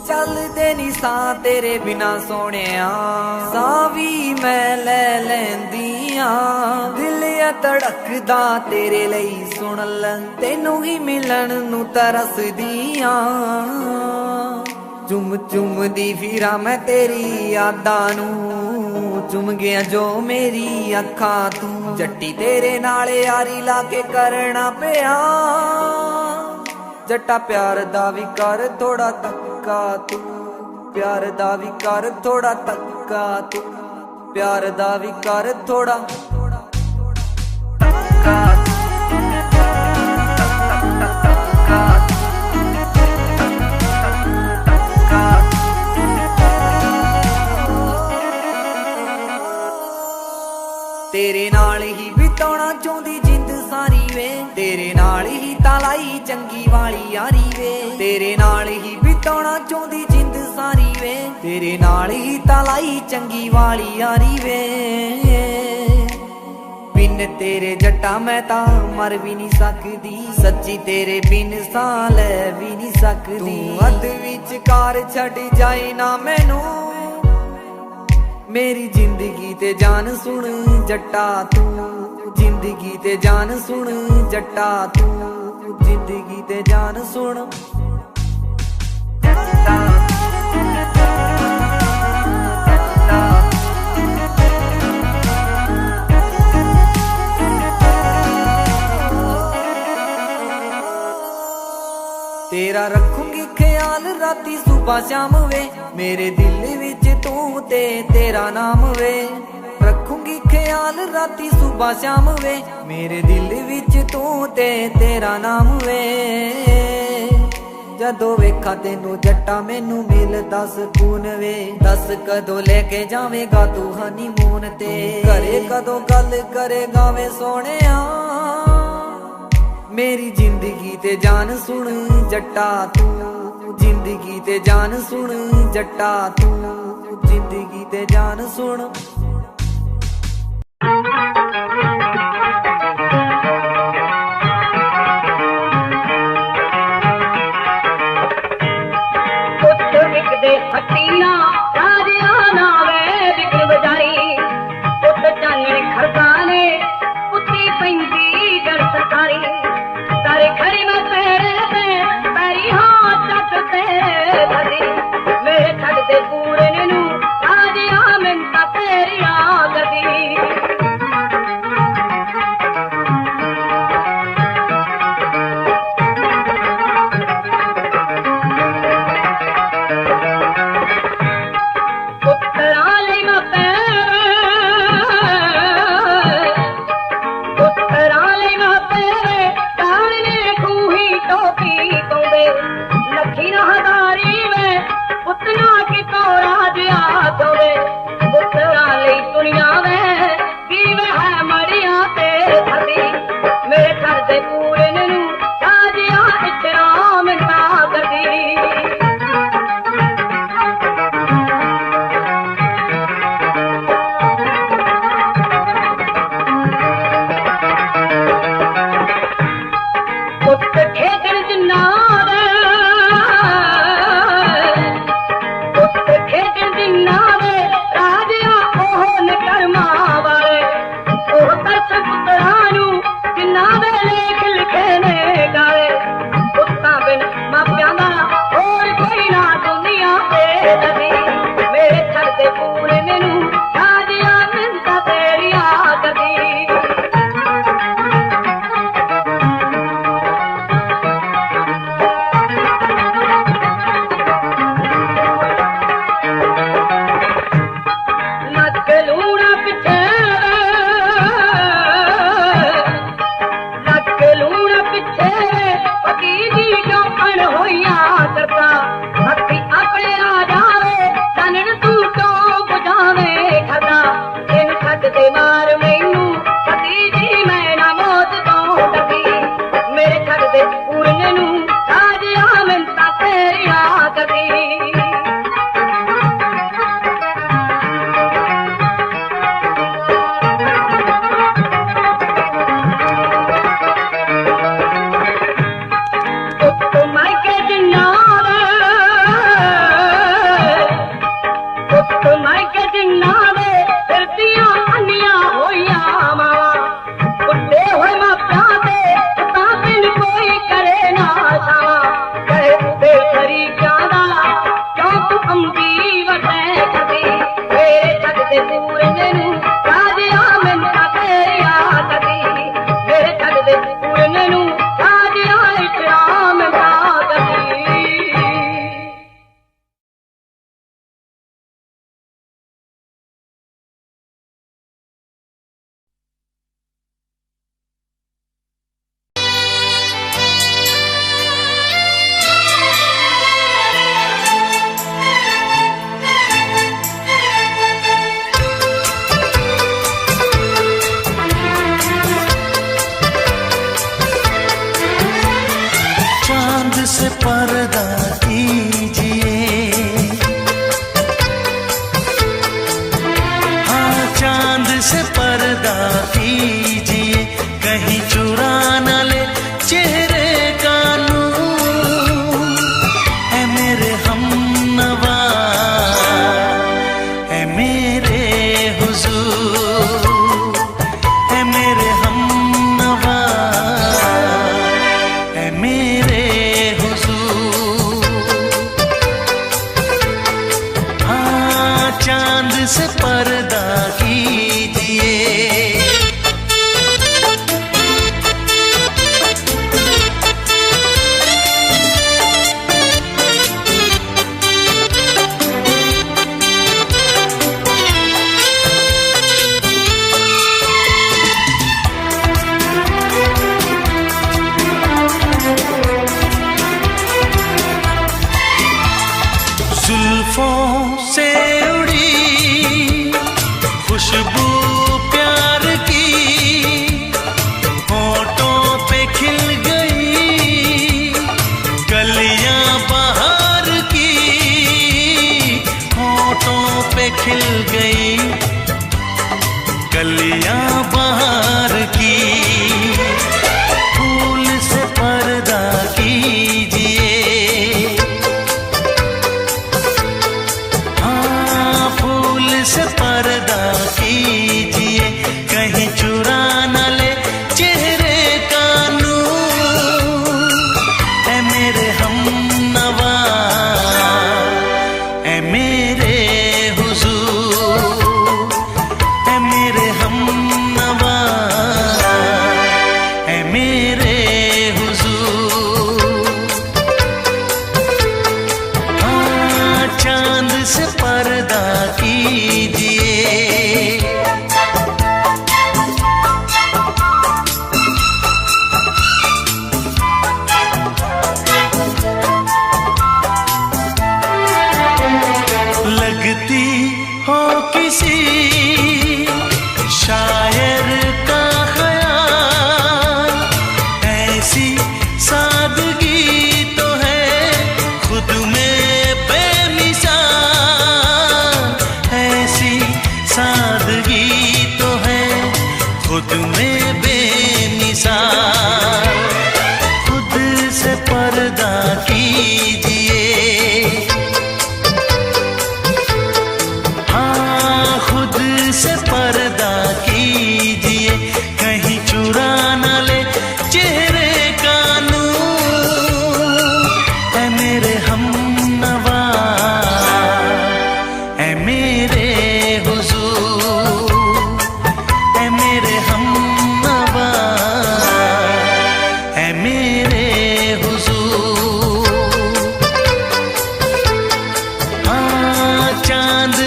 ਚੱਲਦੇ ਨੀ ਸਾਂ ਤੇਰੇ ਬਿਨਾ ਸੋਹਣਿਆ ਸਾਹ ਵੀ ਮੈਂ ਲੈ ਲੈਂਦੀ ਆਂ। ਦਿਲ ਆ ਧੜਕਦਾ ਤੇਰੇ ਲਈ ਸੁਣ ਲੈ ਤੈਨੂੰ ਹੀ ਮਿਲਣ ਨੂੰ ਤਰਸਦੀ ਆਂ। ਚੁੰਮ ਚੁੰਮਦੀ ਫਿਰਾਂ ਮੈਂ ਤੇਰੀ ਯਾਦਾਂ ਨੂੰ ਚੁੰਮ ਗਿਆ ਜੋ ਮੇਰੀ ਅੱਖਾਂ ਤੂੰ। ਜੱਟੀ ਤੇਰੇ ਨਾਲ ਯਾਰੀ ਲਾ ਕੇ ਕਰਨਾ ਪਿਆ ਜੱਟਾ ਪਿਆਰ ਦਾ ਵੀ ਕਰ ਥੋੜਾ ਤੱਕਾ ਤੂੰ। ਪਿਆਰ ਦਾ ਵੀ ਕਰ ਥੋੜਾ ਤੱਕਾ ਤੂੰ। ਪਿਆਰ ਦਾ ਵੀ ਕਰ ਥੋੜਾ ਤੱਕਾ। ਤੇਰੇ ਨਾਲ ਹੀ ਬਿਤਾਉਣਾ ਚਾਹੁੰਦੀ ਜਿੰਦ ਸਾਰੀ ਵੇ। ਤੇਰੇ ਨਾਲ ਹੀ ਤਾਂ ਲਾਈ ਚੰਗੀ ਵਾਲੀ ਯਾਰੀ ਵੇ। ਤੇਰੇ ਨਾਲ ਹੀ ਬਿਤਾਉਣਾ ਚਾਹੁੰਦੀ ਜਿੰਦ ਸਾਰੀ ਵੇ। ਤੇਰੇ ਨਾਲ ਹੀ ਤਾਂ ਲਾਈ ਚੰਗੀ ਵਾਲੀ ਯਾਰੀ ਵੇ। ਬਿਨ ਤੇਰੇ ਜੱਟਾ ਮੈਂ ਤਾਂ ਮਰ ਵੀ ਨਹੀਂ ਸਕਦੀ ਸੱਚੀ ਤੇਰੇ ਬਿਨ ਸਾਹ ਲੈ ਵੀ ਨਹੀਂ ਸਕਦੀ। ਤੂੰ ਅੱਧ ਵਿਚਕਾਰ ਛੱਡ ਜਾਏ ਨਾ ਮੈਨੂੰ ਮੇਰੀ ਜ਼ਿੰਦਗੀ ਤੇ ਜਾਨ ਸੁਣ ਜੱਟਾ ਤੂੰ। ਜ਼ਿੰਦਗੀ ਤੇ ਜਾਨ ਸੁਣ ਜੱਟਾ ਤੂੰ। ਜ਼ਿੰਦਗੀ ਤੇ ਜਾਨ ਸੁਣ ਜੱਟਾ। ਤੇਰਾ ਰੱਖੂੰਗੀ ਖਿਆਲ ਰਾਤੀ ਸੁਬਹ ਸ਼ਾਮ ਵੇ। ਮੇਰੇ ਦਿਲ ਵਿੱਚ ਤੂੰ ਤੇ ਤੇਰਾ ਨਾਮ ਵੇ। ਰੱਖੂੰਗੀ ਖਿਆਲ ਰਾਤੀ ਸੁਬਹ ਸ਼ਾਮ ਵੇ। ਮੇਰੇ ਦਿਲ ਵਿੱਚ ਤੂੰ ਤੇ ਤੇਰਾ ਨਾਮ ਵੇ। ਜਦੋਂ ਵੇਖਾਂ ਤੈਨੂੰ ਜੱਟਾ ਮੈਨੂੰ ਮਿਲਦਾ ਸਕੂਨ ਵੇ। ਦੱਸ ਕਦੋਂ ਲੈ ਕੇ ਜਾਵੇਂਗਾ ਤੂੰ ਹਨੀਮੂਨ ਤੇ। ਘਰੇ ਕਦੋਂ ਗੱਲ ਕਰੇਗਾ ਵੇ ਸੋਹਣਿਆ ਮੇਰੀ ਜ਼ਿੰਦਗੀ ਤੇ ਜਾਨ ਸੁਣ ਜੱਟਾ ਤੂੰ। ਜ਼ਿੰਦਗੀ ਤੇ ਜਾਨ ਸੁਣ ਜੱਟਾ ਤੂੰ। ਜ਼ਿੰਦਗੀ ਤੇ ਜਾਨ ਸੁਣ। ਪੁੱਤ ਵਿਕਦੇ ਹੱਟੀਆਂ ਰਾਜਿਆਂ ਨਾਵੇ ਵਿਕਣ ਬਜ਼ਾਰੀ। ਪੁੱਤ ਚਾਨਣ ਖਰਦਾਨੇ ਪੁੱਤੀ ਪੈਂਦੀ ਗੜ ਸਰਕਾਰੀ। ਤਾਰੇ ਖੜੀ ਮੈਂ ਤੇਰੇ ਤੇ ਪੈਰੀ ਹਾਂ ਚੱਕ ਤੇ ਧਰੀ। ਮੇਰੇ ਛੱਡ ਦੇ ਪੂਰਨ ਨੂੰ ਰਾਜਿਆਂ ਮਿੰਤਾ ਤੇਰੀਆਂ ਗਦੀ। ਪੁੱਤ दबी मेरे छड़ते पूरे मैनू राजिया मिलता तेरिया कदी से पर्दा कीजिए, हाँ चांद से पर्दा कीजिए, कहीं चुरा न ले चेहरे का नूर। ऐ मेरे हमनवा, ऐ मेरे हुजूर, ऐ मेरे हमनवा, ऐ मेरे चांद से पर्दा कीजिए। जुल्फों से खुशबू प्यार की होठों पे खिल गई, कलियां बहार की होठों पे खिल गई, कलियां बहार की। फूल से पर्दा कीजिए, हाँ फूल से पर्दा कीजिए, कहीं चुरा न ले चेहरे का नूर। ऐ मेरे हमनवा, ऐ मेरे हुजूर, ऐ मेरे हमनवा, ऐ मेरे हुजूर। हाँ चांद से पर्दा कीजिए। लगती हो किसी शायर का ख्याल, ऐसी सादगी तो है खुद में बेमिसाल।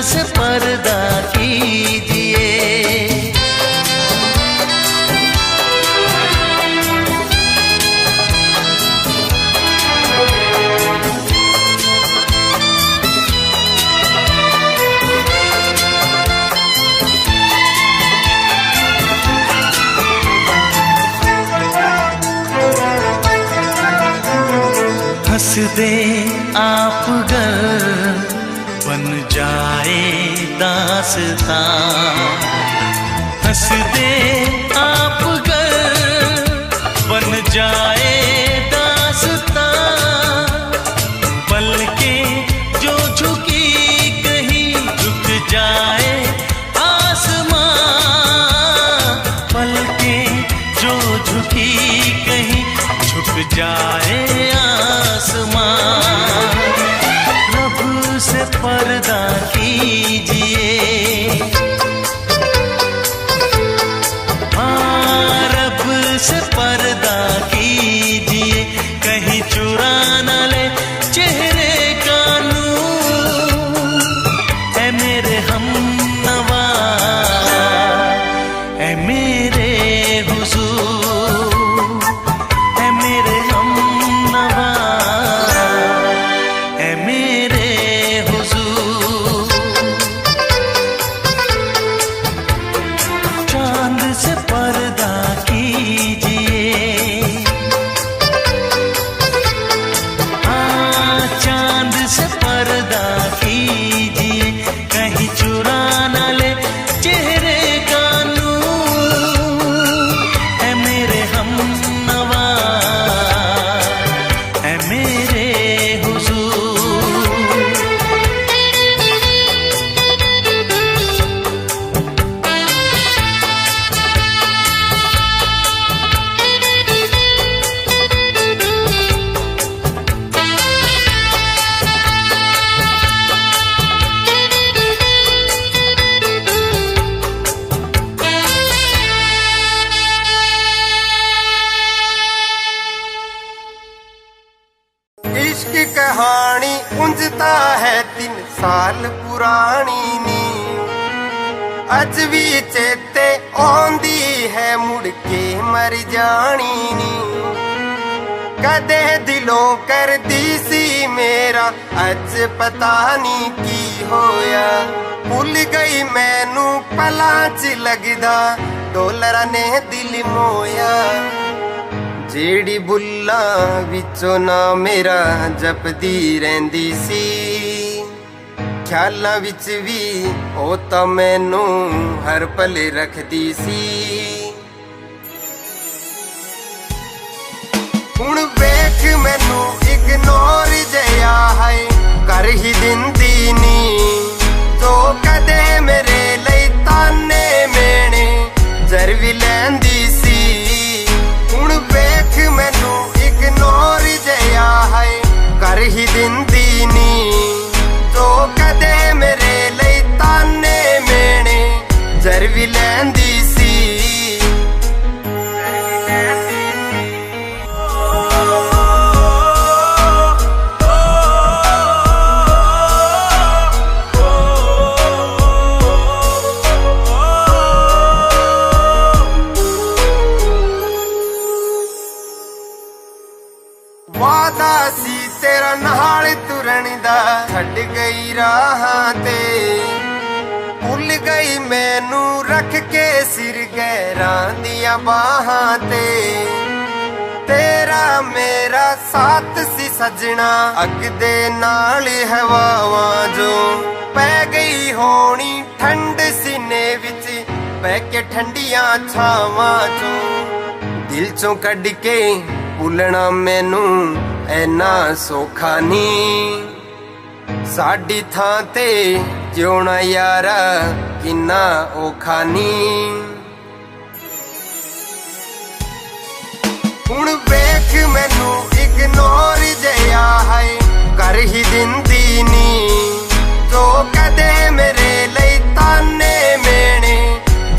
से पर्दा कीजिए। हंस दे आप गर बन जाए दास्तां, हंस दे आप गर बन जाए दास्तां, पलके जो झुकी कहीं झुक जाए आसमां, पलके जो झुकी कहीं झुक जाए आसमां। रब से पर्दा कीजिए, हाँ रब से पर्दा कीजिए, कहीं चुरा न ले चेहरे का नूर। ऐ मेरे हमनवा, ऐ मेरे हुजूर, ऐ मेरे हमनवा, ऐ मेरे हुजूर। चांद से पर्दा कीजिए, हाँ चांद से पर्दा कीजिए, कहीं चुरा न ले चेहरे का नूर। ऐ मेरे हमनवा, ऐ मेरे हुजूर। इश्क कहानी उंजता है 3 साल पुरानी नी, अज भी चेते आंदी है मुड़ के मर जानी नी। कदे दिलों कर दी सी मेरा अज पता नहीं की होया, भुल गई मैनू पलां च लगदा डोलरा ने दिल मोया। जेड़ी बुल्ला विचों ना मेरा जपदी रहिंदी सी, ख्यालां विच भी ओ तां मैनू हर पल रखदी सी। हुण वेख मैनू इग्नोर जया है कर ही दिंदी नी, जो कदे मेरे लई ताने मेने जर भी लैंदी सी। हुण वेख मैनू इग्नोर जया है कर ही दिंदी नी, जो कदे मेरे लई ताने मेने जर भी लैंदी सी। वादा सी तेरा नाल तुरन दा छड़ गई राहां ते, भुल गई मैनू रख के सिर गैरां दियां बाहां ते। तेरा मेरा साथ सी सजना अग दे नाल हवावां जो पै गई होनी ठंड सीने विच पै के ठंडियां छावां चो। दिल चों कढ के भुलना मैनू ऐना सौखा नी, साडी थां ते जिउणा यारा किन्ना औखा नी। हुण वेख मैनू इग्नोर जया है कर ही दिंदी नी, जो कदे मेरे लई ताने मेने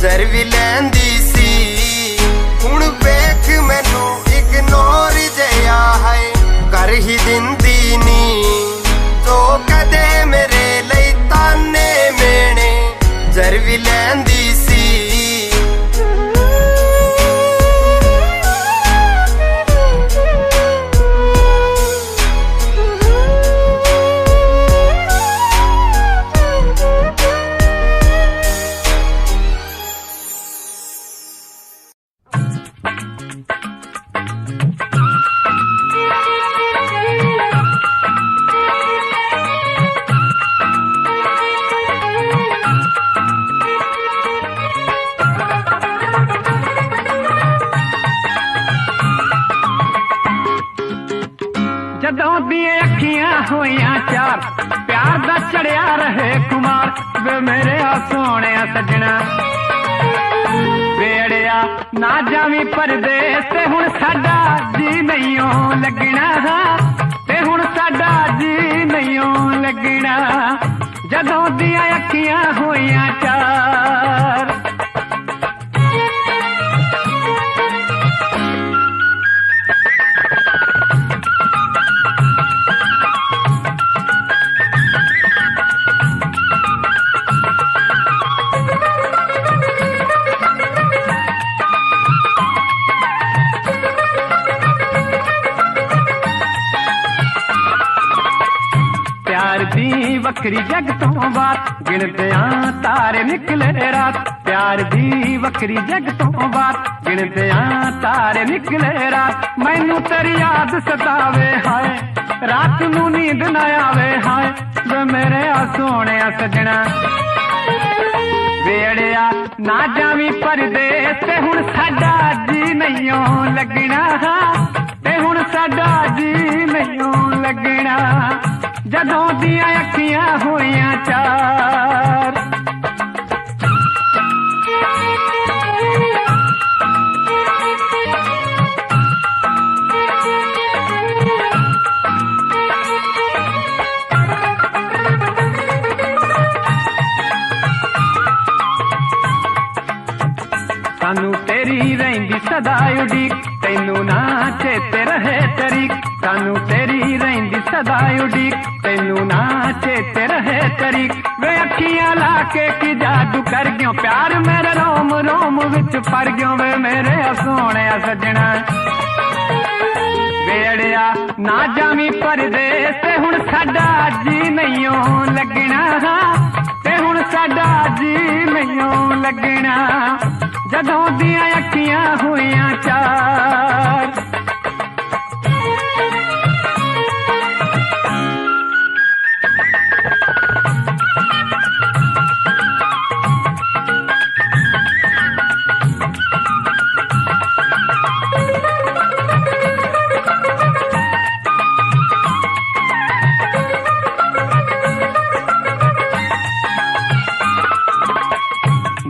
जर भी लैंदी सी। हुण वेख मैनू इग्नोर जया है कर ही दिंदी नी, जो कदे मेरे लई ताने रहे कुमार वे मेरे आ सोने सजना। वेड़िया ना जावी परदेस ते हुण साडा जी नहीं लगना, ते हुण साडा जी नहीं लगना, जदों दियां अखियां होइयां चार। वखरी जग तो बात गिनते तारे निकले रात, प्यार दी वखरी जग तो बात गिनते तारे निकले रात। मैनू तेरी याद सतावे हाय, रात नू नींद न आवे हाय, वे मेरे आ सोने सजना। वेड़िया ना जावी परदेस ते हुण साडा जी नहीं लगना, ते हुण साडा जी नहीं लगना, जदों दियां अखियां होइयां चार। सानू तेरी रहिंदी सदा उडीक, तैनू ना चेते रहे तरीक, सानू तेरी रहिंदी सदा उडीक, तैनू ना चेते रहे तरीक। वे अखियां लाके की जादू कर गयो, प्यार मेरे रोम रोम विच फर गयो, वे मेरे सोने सजना। वेड़िया ना जावी परदेस ते हुण साडा जी नहीं लगना, ते हुण साडा जी नहीं लगना, जदों दियां अखियां होइयां चार।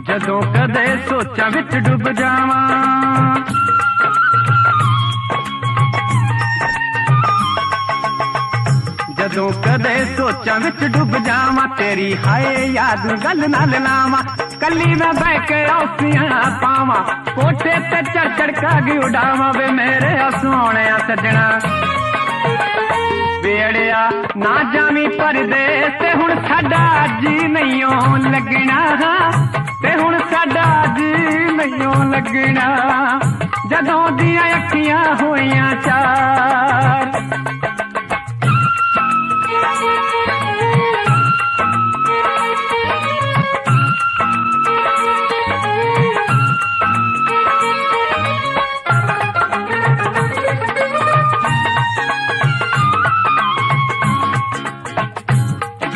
जदों कदे सोचां विच डुब जावां, जदों कदे सोचां विच डुब जावां, तेरी हाय याद गल नाल लावां, कली मैं बह के औसियां पावां, कोठे ते चढ़ चढ़ कागी उड़ावां, वे मेरे सोने सजना। वेड़िया ना जावी परदेस ते हुण साडा जी नहीं लगना, ते हुण साडा जी नहीं लगना, जदों दियां अखियां होइयां चार।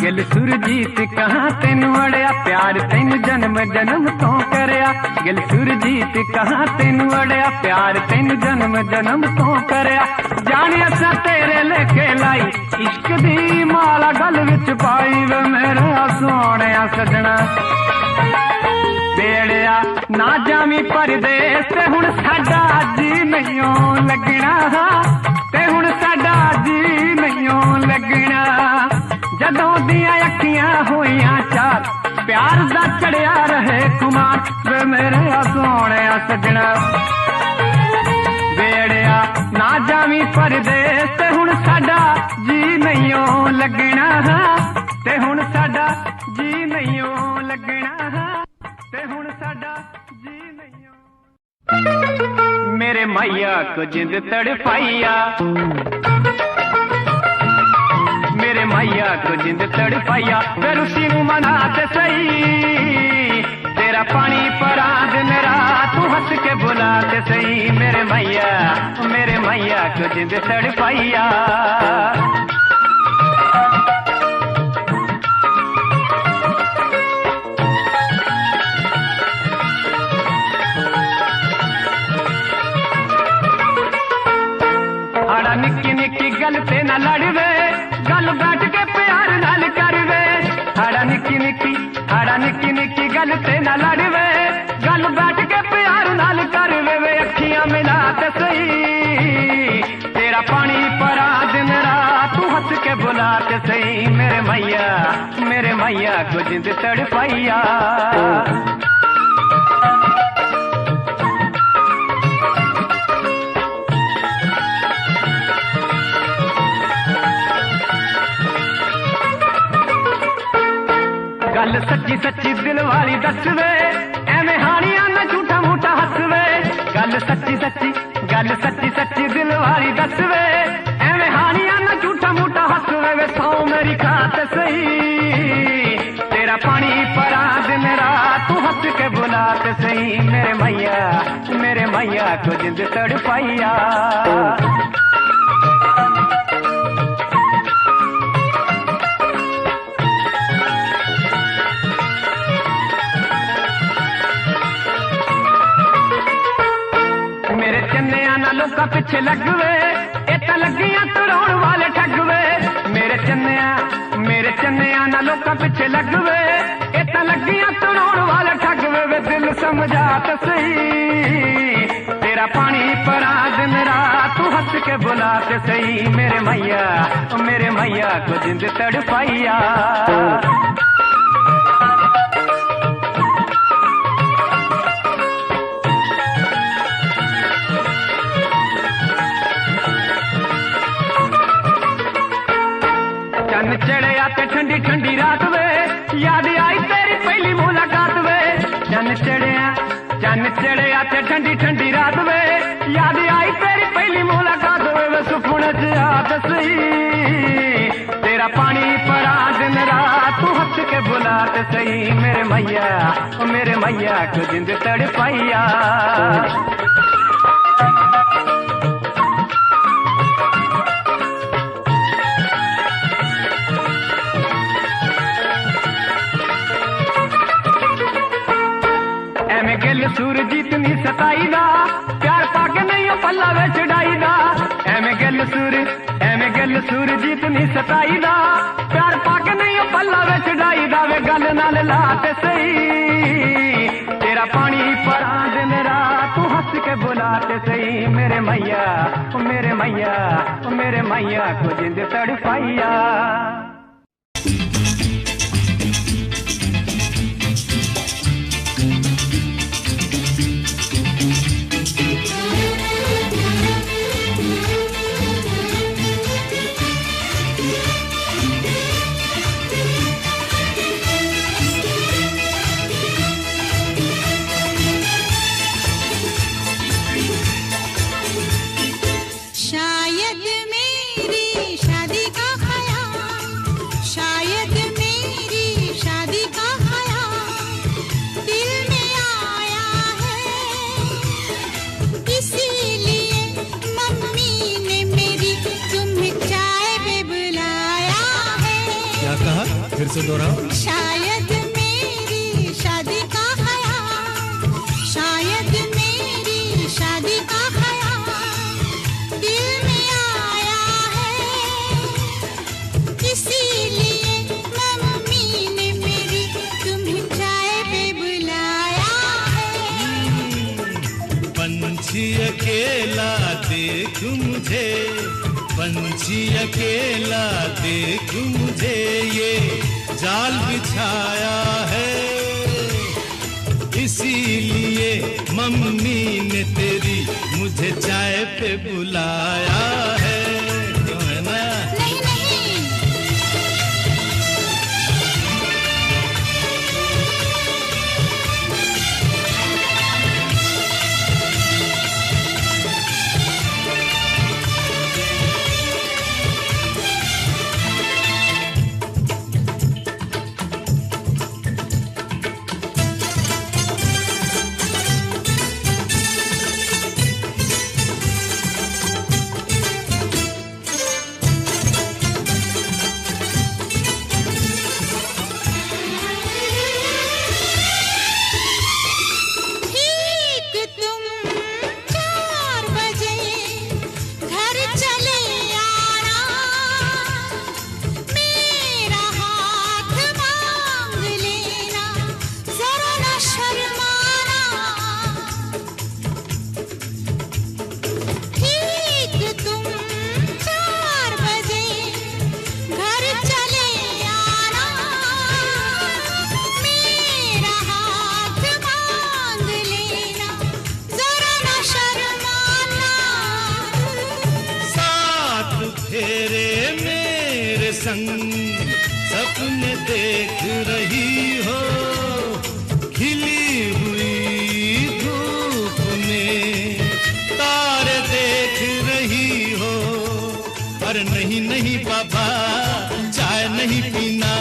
गिल सुरजीत कहाँ तेनू अड़िया, प्यार तेनू जन्म जन्म तो करया, गिल सुरजीत कहाँ तेनू अड़िया, प्यार तेनू जन्म जन्म तो करया। जाने असा तेरे लेके लाई, इश्क दी माला गल विच पाई, वे मेरा सोने सजना। वेड़िया ना जावी परदेस ते हुण साडा जी नहीं लगना, ते हुण साडा जी नहीं लगना, जदों दियां अखियां होइयां चार। प्यार दा चढ़िया रहे कुमार, वे मेरे सोने सजना। वेड़िया ना जावी परदेस ते हुण साडा जी नहीं लगना, ते हुण साडा जी नहीं लगना, ते हुण साडा जी नहीं। मेरे मैया को जिंद तड़पाइया, मेरे मैया को जिंद तड़पाइया, फिर उसी नू मना ते सही, तेरा पानी परा दिन रात तू हंस के बुला ते सही। मेरे मैया को जिंद तड़पाइया। आड़ा निक्की निक्की गल ते ना लड़वे, गल बैठ के प्यार नाल करवे, गल ते ना लड़वे, गल बैठ के प्यार नाल करवे वे, अखियां मिला ते सही तेरा पानी परा दिन रात तू हंस के बुला ते सही मेरे मैया को जिंद तड़पाइया। गल सच्ची सच्ची दिल वाली दसवे, एवें हानियां ना झूठा मूठा हसवे, गल सच्ची सच्ची दिल वाली दसवे, एवें हानियां ना झूठा मूठा हसवे वे, सौ मेरी खात सही तेरा पानी परा दिन रात तू हंस के बुला ते सही मेरे मैया को जिंद तड़पाइया। मेरे चन्निया ना लोका पिछे लगवे, इतना लगियां तड़ाउण वाले ठगवे, मेरे चन्निया ना लोका पिछे लगवे, इतना लगियां तड़ाउण वाले ठगवे वे, दिल समझा तो सही तेरा पानी परा दिन रात तू हंस के बुला ते सही मेरे मैया को जिंद तड़पाइया। चन्न चढ़िया ते ठंडी ठंडी रात वे, याद आई तेरी पहली मुलाकात वे, चन्न चढ़िया ते ठंडी ठंडी रात वे, याद आई तेरी पहली मुलाकात वे, सुकून च आत सही तेरा पानी परा दिन रात तू हंस के बुला ते सही मेरे मैया को जिंद तड़पाइया। गल सूरजीत नी सताई दा, प्यार पाके नहीं हो पल्ला वे चढ़ाई दा, एवें गल सूरजीत नी सताई दा, प्यार पाके नहीं हो पल्ला वे चढ़ाई दा वे, गल नाल लाते सही तेरा पानी परा दिन रात तू हंस के बुलाते सही मेरे मैया को जिंद तड़पाइया। शायद मेरी शादी का फिर से दोहराओ। शायद मेरी शादी का ख्याल, शायद मेरी शादी का ख्याल दिल में आया है, इसीलिए मम्मी ने मेरी तुम्हें चाय पे बुलाया है। पंछी अकेला देख मुझे, पंछी अकेला देख मुझे, ये जाल बिछाया है, इसीलिए मम्मी ने तेरी मुझे चाय पे बुलाया है। क्यों है ना? नहीं नहीं। संग सपने देख रही हो, खिली हुई धूप में तारे देख रही हो। अरे नहीं नहीं बाबा, चाय नहीं पीना।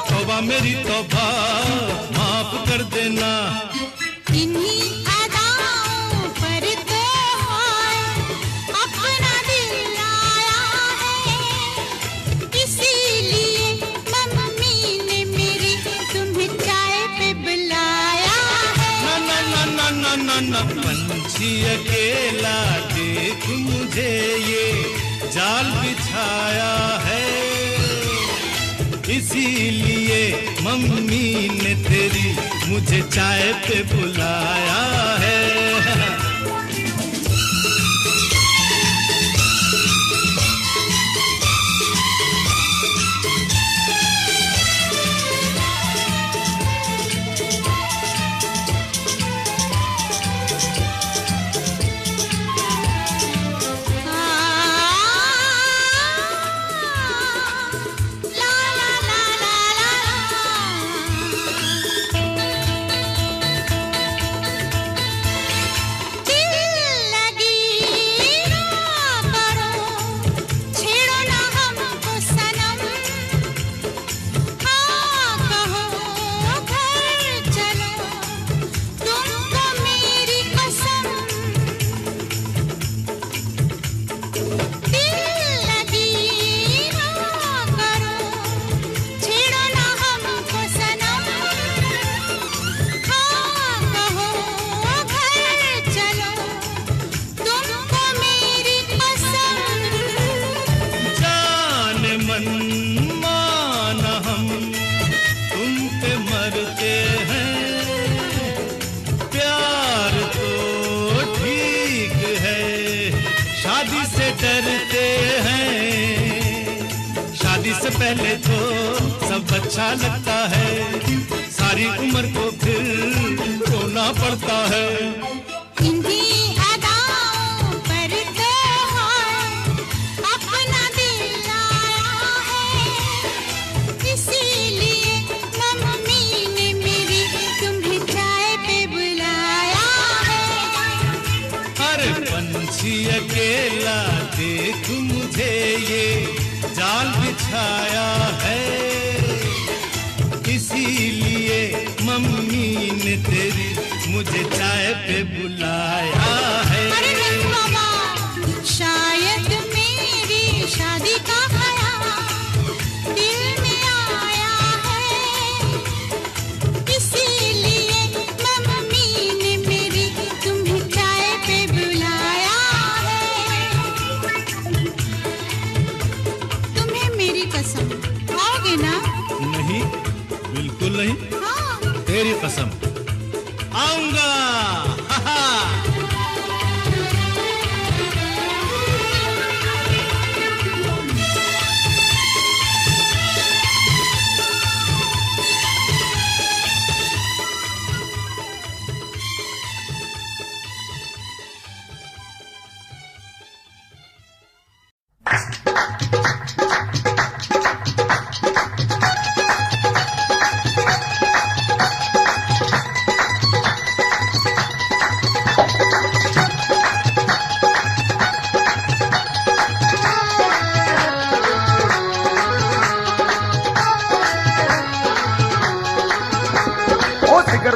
तौबा मेरी तौबा, माफ कर देना। इन्हीं अदाओं पर तो अपना दिल आया है, इसीलिए मम्मी ने मेरी तुम्हें चाय पे बुलाया है। ना ना ना ना ना ना, पंछी अकेला देख मुझे ये जाल बिछाया है, इसीलिए मम्मी ने तेरी मुझे चाय पे बुलाया है। डरते हैं, शादी से पहले तो सब अच्छा लगता है, सारी उम्र को फिर रोना पड़ता है। इन्हीं अदाओं पर तो अपना दिल आया है, इसीलिए मम्मी ने मेरी तुम्हें चाय पे बुलाया है। अरे पंछी अकेला देख मुझे ये जाल बिछाया है, इसीलिए मम्मी ने तेरी मुझे चाय पे बुलाया है। अरे नहीं बाबा, शायद मेरी शादी का ख्याल दिल में आया है, इसीलिए मम्मी ने मेरी तुम्हें चाय पे बुलाया है। तुम्हें मेरी कसम, आओगे ना? नहीं, बिल्कुल नहीं। हाँ। तेरी कसम, आऊंगा।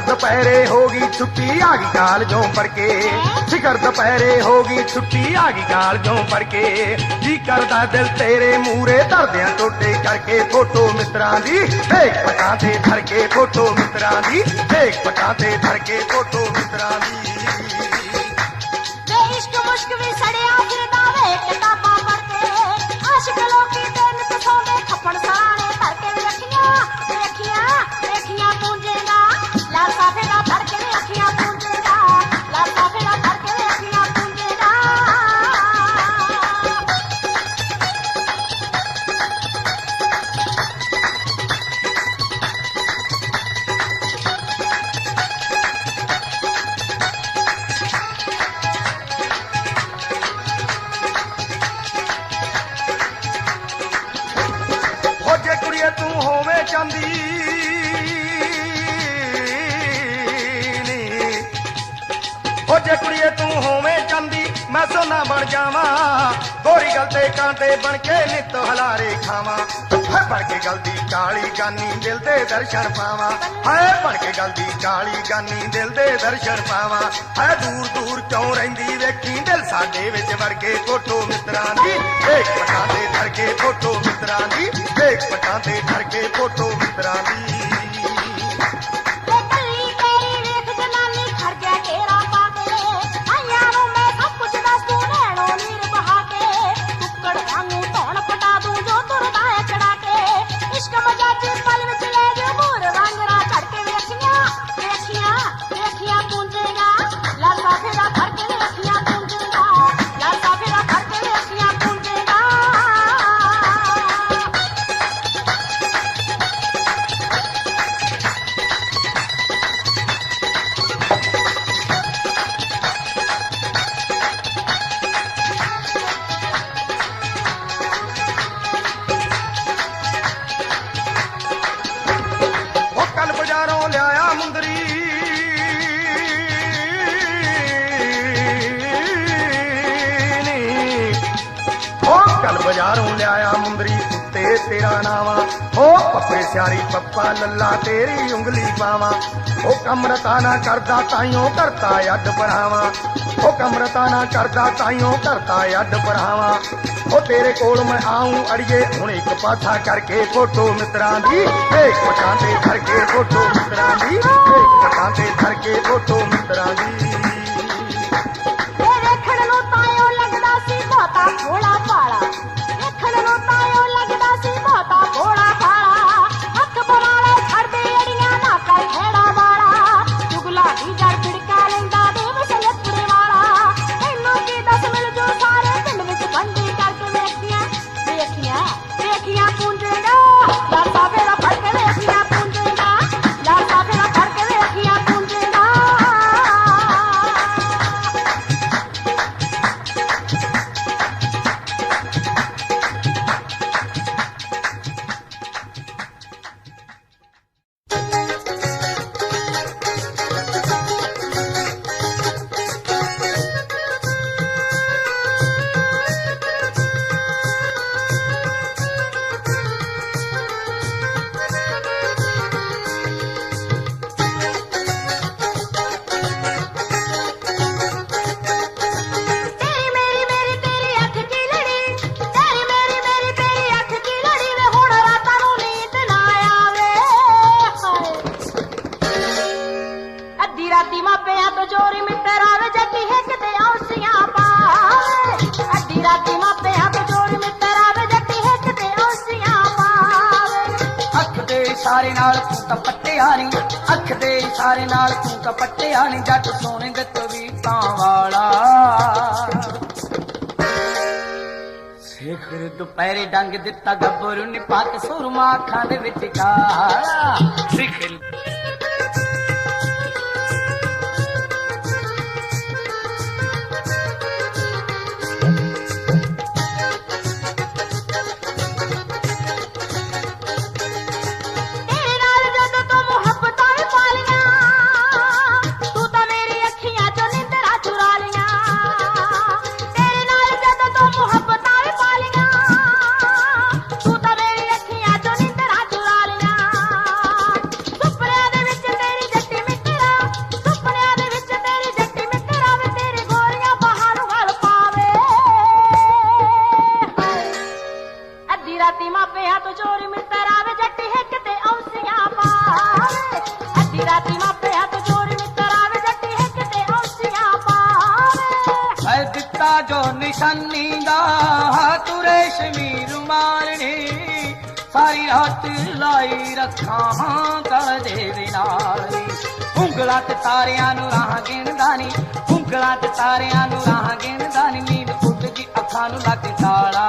दोपहरे होगी छुट्टी आगी कालजों पर के, शिखर दोपहरे होगी छुट्टी आगी कालजों पर के, जी करदा दिल तेरे मूरे धरदियां टोटे करके, फोटो मित्रां दी देख पटाते धर के, फोटो मित्रां दी देख पटाते धर के, फोटो मित्रां दी। इश्क मुश्क भी सड़िया फिरदा वे किताबां पढ़ते, आशिक लोकी दिन ते सोंदे थप्पड़ सराणे धरके वे अखियां पूंजेगा, लाल साफे दा धरके वे अखियां पूंजेगा, लाल साफे दा धरके वे अखियां पूंजेगा। जे कुड़िए तू होवे चांदी मैं सोना बन जावा गोरी गल ते कांटे बन के नित हलारे खावा बन के गल दी काली गानी दिल दे दर्शन पावा है बन के गल दी काली गानी दिल दे दर्शन पावा है दूर दूर क्यों रहिंदी वेखी दिल साडे विच वर्गे फोटो मित्रां दी एक पटां ते धर के फोटो मित्रां दी एक पटां ते धर के फोटो मित्रां दी बाजारों लिया मुंदरी कुत्ते तेरा नावा ओ पप्पे स्यारी पप्पा लल्ला तेरी उंगली पावा ओ कमरता ना करदा ताइयों करता अड परावा ओ कमरता ना करदा ताइयों करता अड परावा ओ तेरे कोल मैं आऊं अड़िए हुण एक पासा करके फोटो मित्रां दी एक पटां ते धर के फोटो मित्रां दी एक पटां ते धर के फोटो मित्रां दी इशारे नाल तू तां पट्टिया नी अख दे इशारे नाल तू तां पट्टिया नी जट सोने दे तवीतां वाला सिखर दुपहरे डंग दिता गब्बरू नी पक सुरमा अखां दे विच काला सिखर जो निशानी दा तू रेशमी रुमालनी सारी रात लाई रखा कदे नाली उंगलां ते तारियां नूं राह गिणदा नी उंगलां ते तारियां नूं राह गिणदा नी नींद उड़ गई अखां नूं लग ताला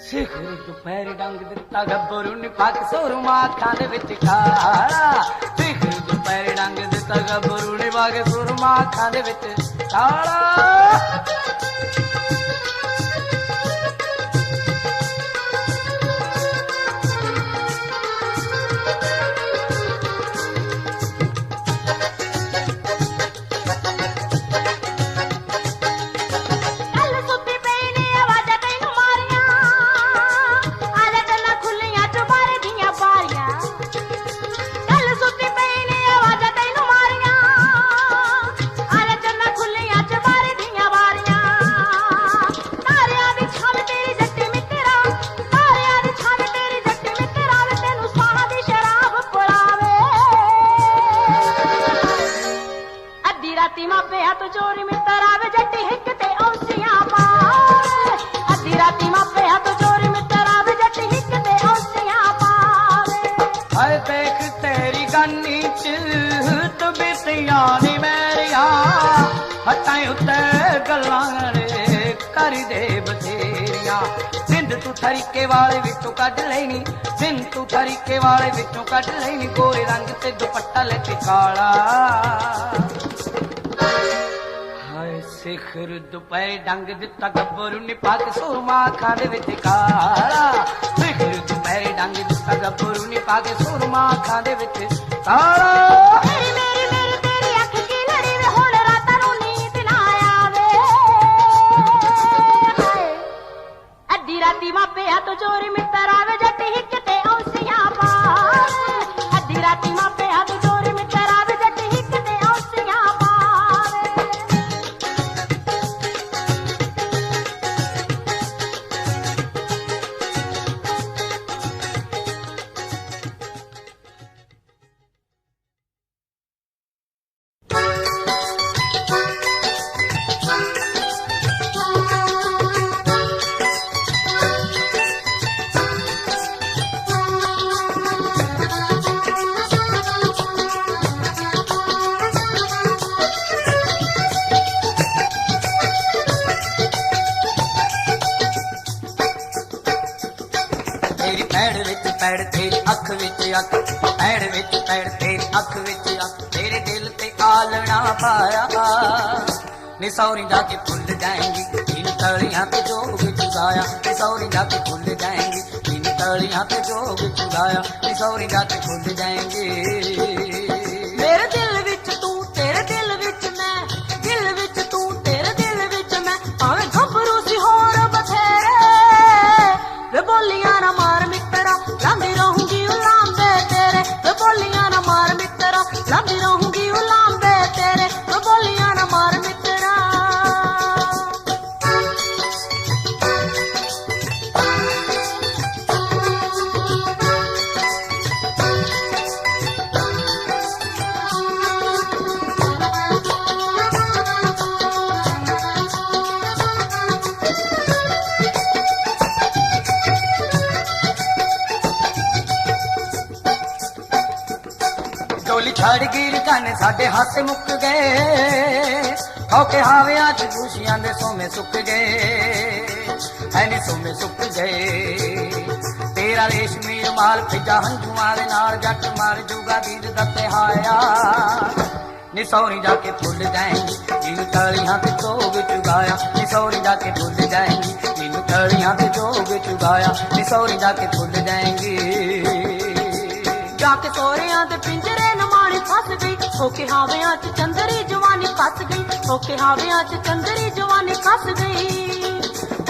सिखर दुपहर डंग दिता गब्बरू नी पक सुरमा अखां दे विच काला सिखर दुपहर डंग दिता गब्बरू नी पक सुरमा अखां दे विच काला ਕੁੜੀਆਂ ਨੀ ਮੇਰੀਆਂ ਹੱਥਾਂ ਉੱਤੇ ਗੱਲਾਂ ਰੇ ਕਰਦੇ ਬਥੇਰੀਆਂ ਸਿੰਧ ਤੂੰ ਤਰੀਕੇ ਵਾਲੇ ਵਿੱਚੋਂ ਕੱਢ ਲੈਣੀ ਸਿੰਧ ਤੂੰ ਤਰੀਕੇ ਵਾਲੇ ਵਿੱਚੋਂ ਕੱਢ ਲੈਣੀ ਗੋਰੇ ਰੰਗ ਤੇ ਦੁਪੱਟਾ ਲੈ ਕੇ ਕਾਲਾ ਹਾਏ ਸਿਖਰ ਦੁਪਹਿ ਡੰਗ ਦਿੱਤਾ ਗੱਭਰੂ ਨੀ ਪਾ ਕੇ ਸੁਰਮਾ ਅੱਖਾਂ ਦੇ ਵਿੱਚ ਕਾਲਾ ਸਿਖਰ ਦੁਪਹਿ ਡੰਗ ਦਿੱਤਾ ਗੱਭਰੂ ਨੀ ਪਾ ਕੇ ਸੁਰਮਾ ਅੱਖਾਂ ਦੇ ਵਿੱਚ ਕਾਲਾ राती मापिया तो चोरी मित्र आवे जट हिक ते औसियां पावे अद्धी राती मापिया तो चोरी मित्र आवे जट हिक ते औसियां ਪੈੜ ਤੇਰੀ ਅੱਖ ਵਿੱਚ ਅੱਖ ਪੈੜ ਵਿੱਚ ਪੈੜ ਤੇਰੀ ਅੱਖ ਵਿੱਚ ਅੱਖ ਤੇਰੇ ਦਿਲ ਤੇ ਆਲਣਾ ਪਾਇਆ ਨੀ ਸੌਰੀ ਜਾ ਕੇ ਭੁੱਲ ਜਾਏਂਗੀ ਇਨ ਤਲੀਆਂ ਤੇ ਜੋਗ ਚੁਗਾਇਆ ਨੀ ਸੌਰੀ ਜਾ ਕੇ ਭੁੱਲ ਜਾਏਂਗੀ ਇਨ ਤਲੀਆਂ ਤੇ ਜੋਗ ਚੁਗਾਇਆ ਨੀ ਸੌਰੀ ਜਾ ਕੇ ਭੁੱਲ ਜਾਏਂਗੀ ਮੇਰੇ ਦਿਲ ਵਿੱਚ ਤੂੰ ਤੇਰੇ ਦਿਲ ਵਿੱਚ ਮੈਂ ਦਿਲ ਵਿੱਚ ਤੂੰ ਤੇਰੇ ਦਿਲ ਵਿੱਚ ਮੈਂ ਭਾਵੇਂ ਗੱਭਰੂ ਸੀ ਹੋਰ ਬਥੇਰੇ ਵੇ ਬੋਲੀਆਂ ਨਾ ਮਾਰ ਮਿੱਤਰਾ ਲਾਂਦੀ ਰਹੂੰਗੀ ਉਲਾਂਬੇ ਤੇਰੇ ਵੇ ਬੋਲੀਆਂ ਨਾ ਮਾਰ ਮਿੱਤਰਾ ਲਾਂਦੀ ਰਹੂੰਗੀ ਉਲਾਂਬੇ ਤੇਰੇ ਵੇ ਬੋਲੀਆਂ ਨਾ ਮਾਰ ਮਿੱਤਰਾ ਛੜ ਗਈ ਕਾਨੇ ਸਾਡੇ ਹਾਸੇ ਮੁੱਕ ਗਏ ਹੌਕੇ ਹਾਵਿਆਂ ਚ ਖੁਸ਼ੀਆਂ ਦੇ ਸੋਮੇ ਸੁੱਕ ਗਏ ਐਨੀ ਸੋਮੇ ਸੁੱਕ ਗਏ ਤੇਰਾ ਰੇਸ਼ਮੀ ਰੁਮਾਲ ਭਿੱਜਾ ਹੰਝੂਆਂ ਦੇ ਨਾਲ ਜੱਟ ਮਰ ਜੂਗਾ ਦੀਦ ਦਾ ਤਿਹਾਇਆ ਨੀ ਸੌਰੀ ਜਾ ਕੇ ਭੁੱਲ ਜਾਏਂਗੀ ਜਿਨ ਤਲੀਆਂ ਤੇ ਜੋਗ ਚੁਗਾਇਆ ਨੀ ਸੌਰੀ ਜਾ ਕੇ ਭੁੱਲ ਜਾਏਂਗੀ ਜਿਨ ਤਲੀਆਂ ਤੇ ਜੋਗ ਚੁਗਾਇਆ ਨੀ ਸੌਰੀ ਜਾ ਕੇ ਭੁੱਲ ਜਾਏਂਗੀ जाके सोरियां दे पिंजरे नमाणी फस गई होके हावियां च चंदरी जवानी फस गई होके हावियां च चंदरी जवानी फस गई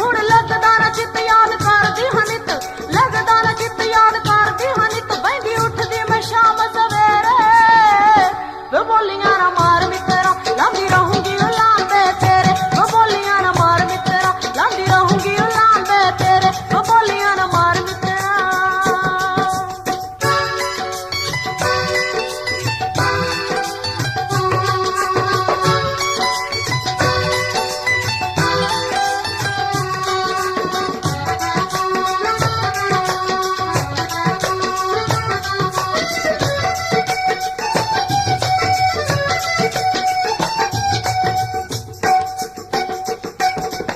हुण लगदा ना चित याद करदी हनित लगदा ना चित याद करदी हनित बंदी उठदी मैं शाम सवेरे वे बोलियां ना मार मित्रा लांदी रहूंगी उलांबे तेरे वे बोलियां ना मार मित्रा लांदी रहूंगी उलांबे तेरे वे बोलियां ना मार मित्रा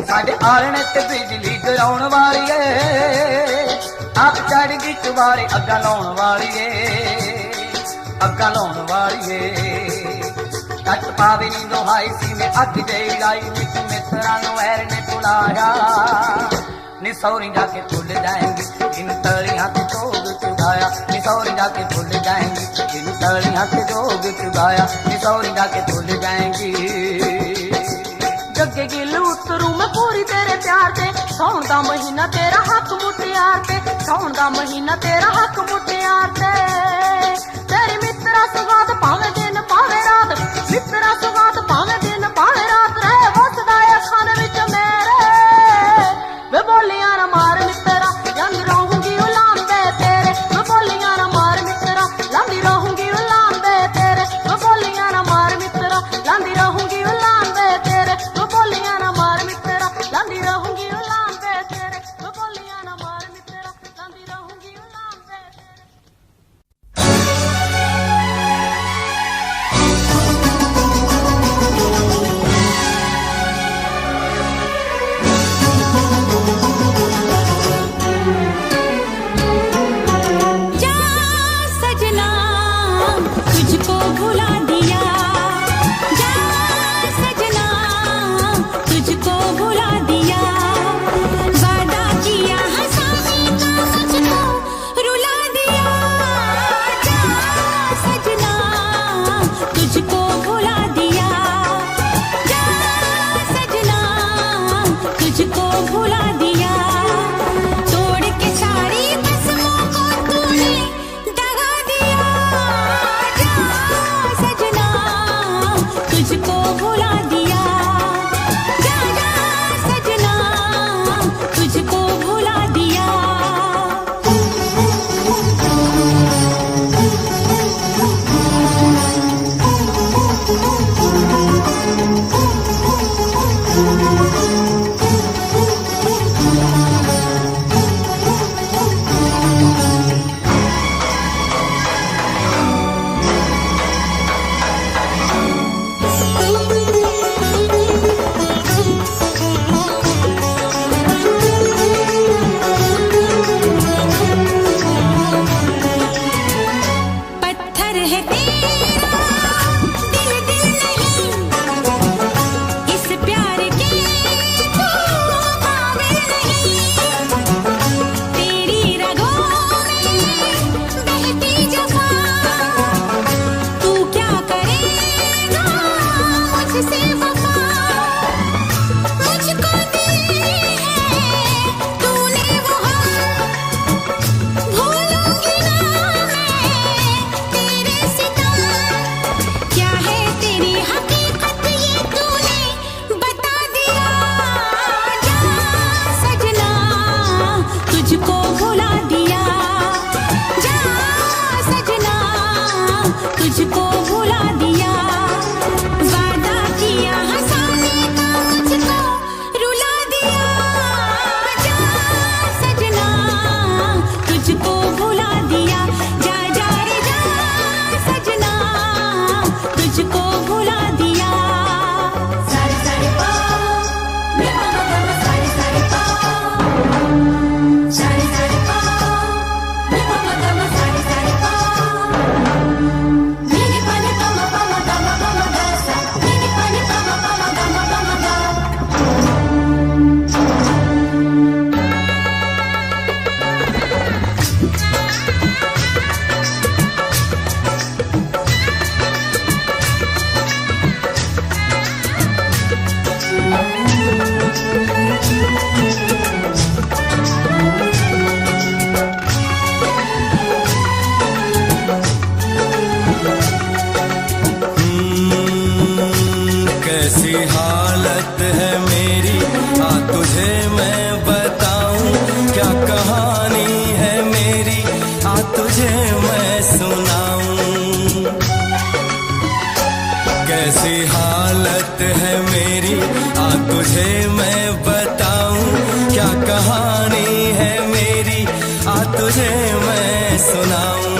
ਸਾਡੇ ਆਲਣੇ ਤੇ ਬਿਜਲੀ ਗਰਾਉਣ ਵਾਲੀ ਏ ਆਪ ਚੜ ਗਈ ਚੁਬਾਰੇ ਅੱਗਾ ਲਾਉਣ ਵਾਲੀ ਏ ਅੱਗਾ ਲਾਉਣ ਵਾਲੀ ਏ ਕੱਟ ਪਾਵੇ ਨੀ ਦੁਹਾਈ ਸੀ ਮੈਂ ਅੱਗ ਜਈ ਲਾਈ ਵਿੱਚ ਮਿੱਤਰਾਂ ਨੂੰ ਵੈਰ ਨੇ ਤੁਲਾਇਆ ਨੀ ਸੌਰੀ ਜਾ ਕੇ ਭੁੱਲ ਜਾਏਂਗੀ ਜਿਨ ਤਲੀਆਂ ਤੇ ਜੋਗ ਚੁਗਾਇਆ ਨੀ ਸੌਰੀ ਜਾ ਕੇ ਭੁੱਲ ਜਾਏਂਗੀ ਜਿਨ ਤਲੀਆਂ ਤੇ ਜੋਗ ਚੁਗਾਇਆ ਨੀ ਸੌਰੀ ਜਾ ਕੇ ਭੁੱਲ ਜਾਏਂਗੀ जगे गिल उतरू मैं पूरी तेरे प्यार ते सौन दा महीना तेरा हक मुटियार ते सौन दा महीना तेरा हक मुटियार ते तेरी मित्रा सुगात पावे दिन पावे रात मित्रा सुगात पावे दिन पावे रात रहे वसदा अखां दे विच मेरे वे बोलियां ना मार मित्रा जंग रहूंगी उलांबे तेरे वे बोलियां ना मार मित्रा लांदी रहूंगी उलांबे तेरे वे बोलियां ना मार मित्रा लांदी रहूंगी उलांबे तेरे बोलियां ना मार मित्रा लांदी रहूंगी उलांबे तेरे वो बोलियां ना मार मित्रा लांदी रहूंगी उलांबे तेरे तुझे मैं बताऊं क्या कहानी है मेरी, आ तुझे मैं सुनाऊं।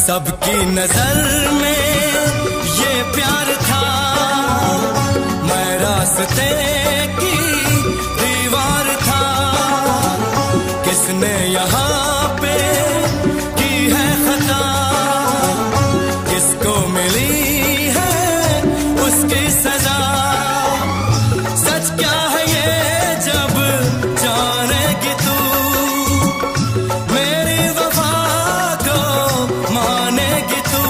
सबकी नजर में ये प्यार था, मैं रास्ते की दीवार था। किसने यहाँ पे की है खता, किसको मिली है उसकी सजा। सच क्या है ये जब जानेगी तू, मेरी वफा को मानेगी तू।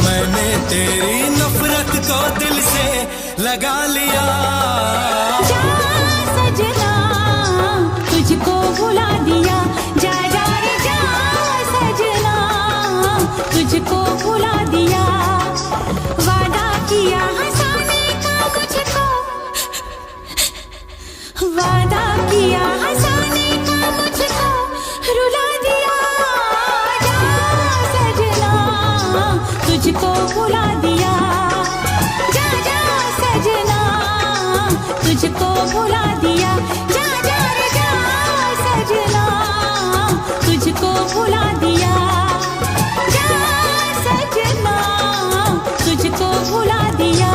मैंने तेरी नफरत को दिल से लगा लिया। जा सजना तुझको भुला दिया, जा जा रे जा सजना तुझको भुला दिया। वादा किया हंसाने का मुझको, वादा किया हंसाने का मुझको रुला दिया। जा सजना तुझको भुला दिया, जा जा सजना तुझको भुला दिया। जा जा रे जा सजना तुझको भुला दिया, जा सजना तुझको भुला दिया।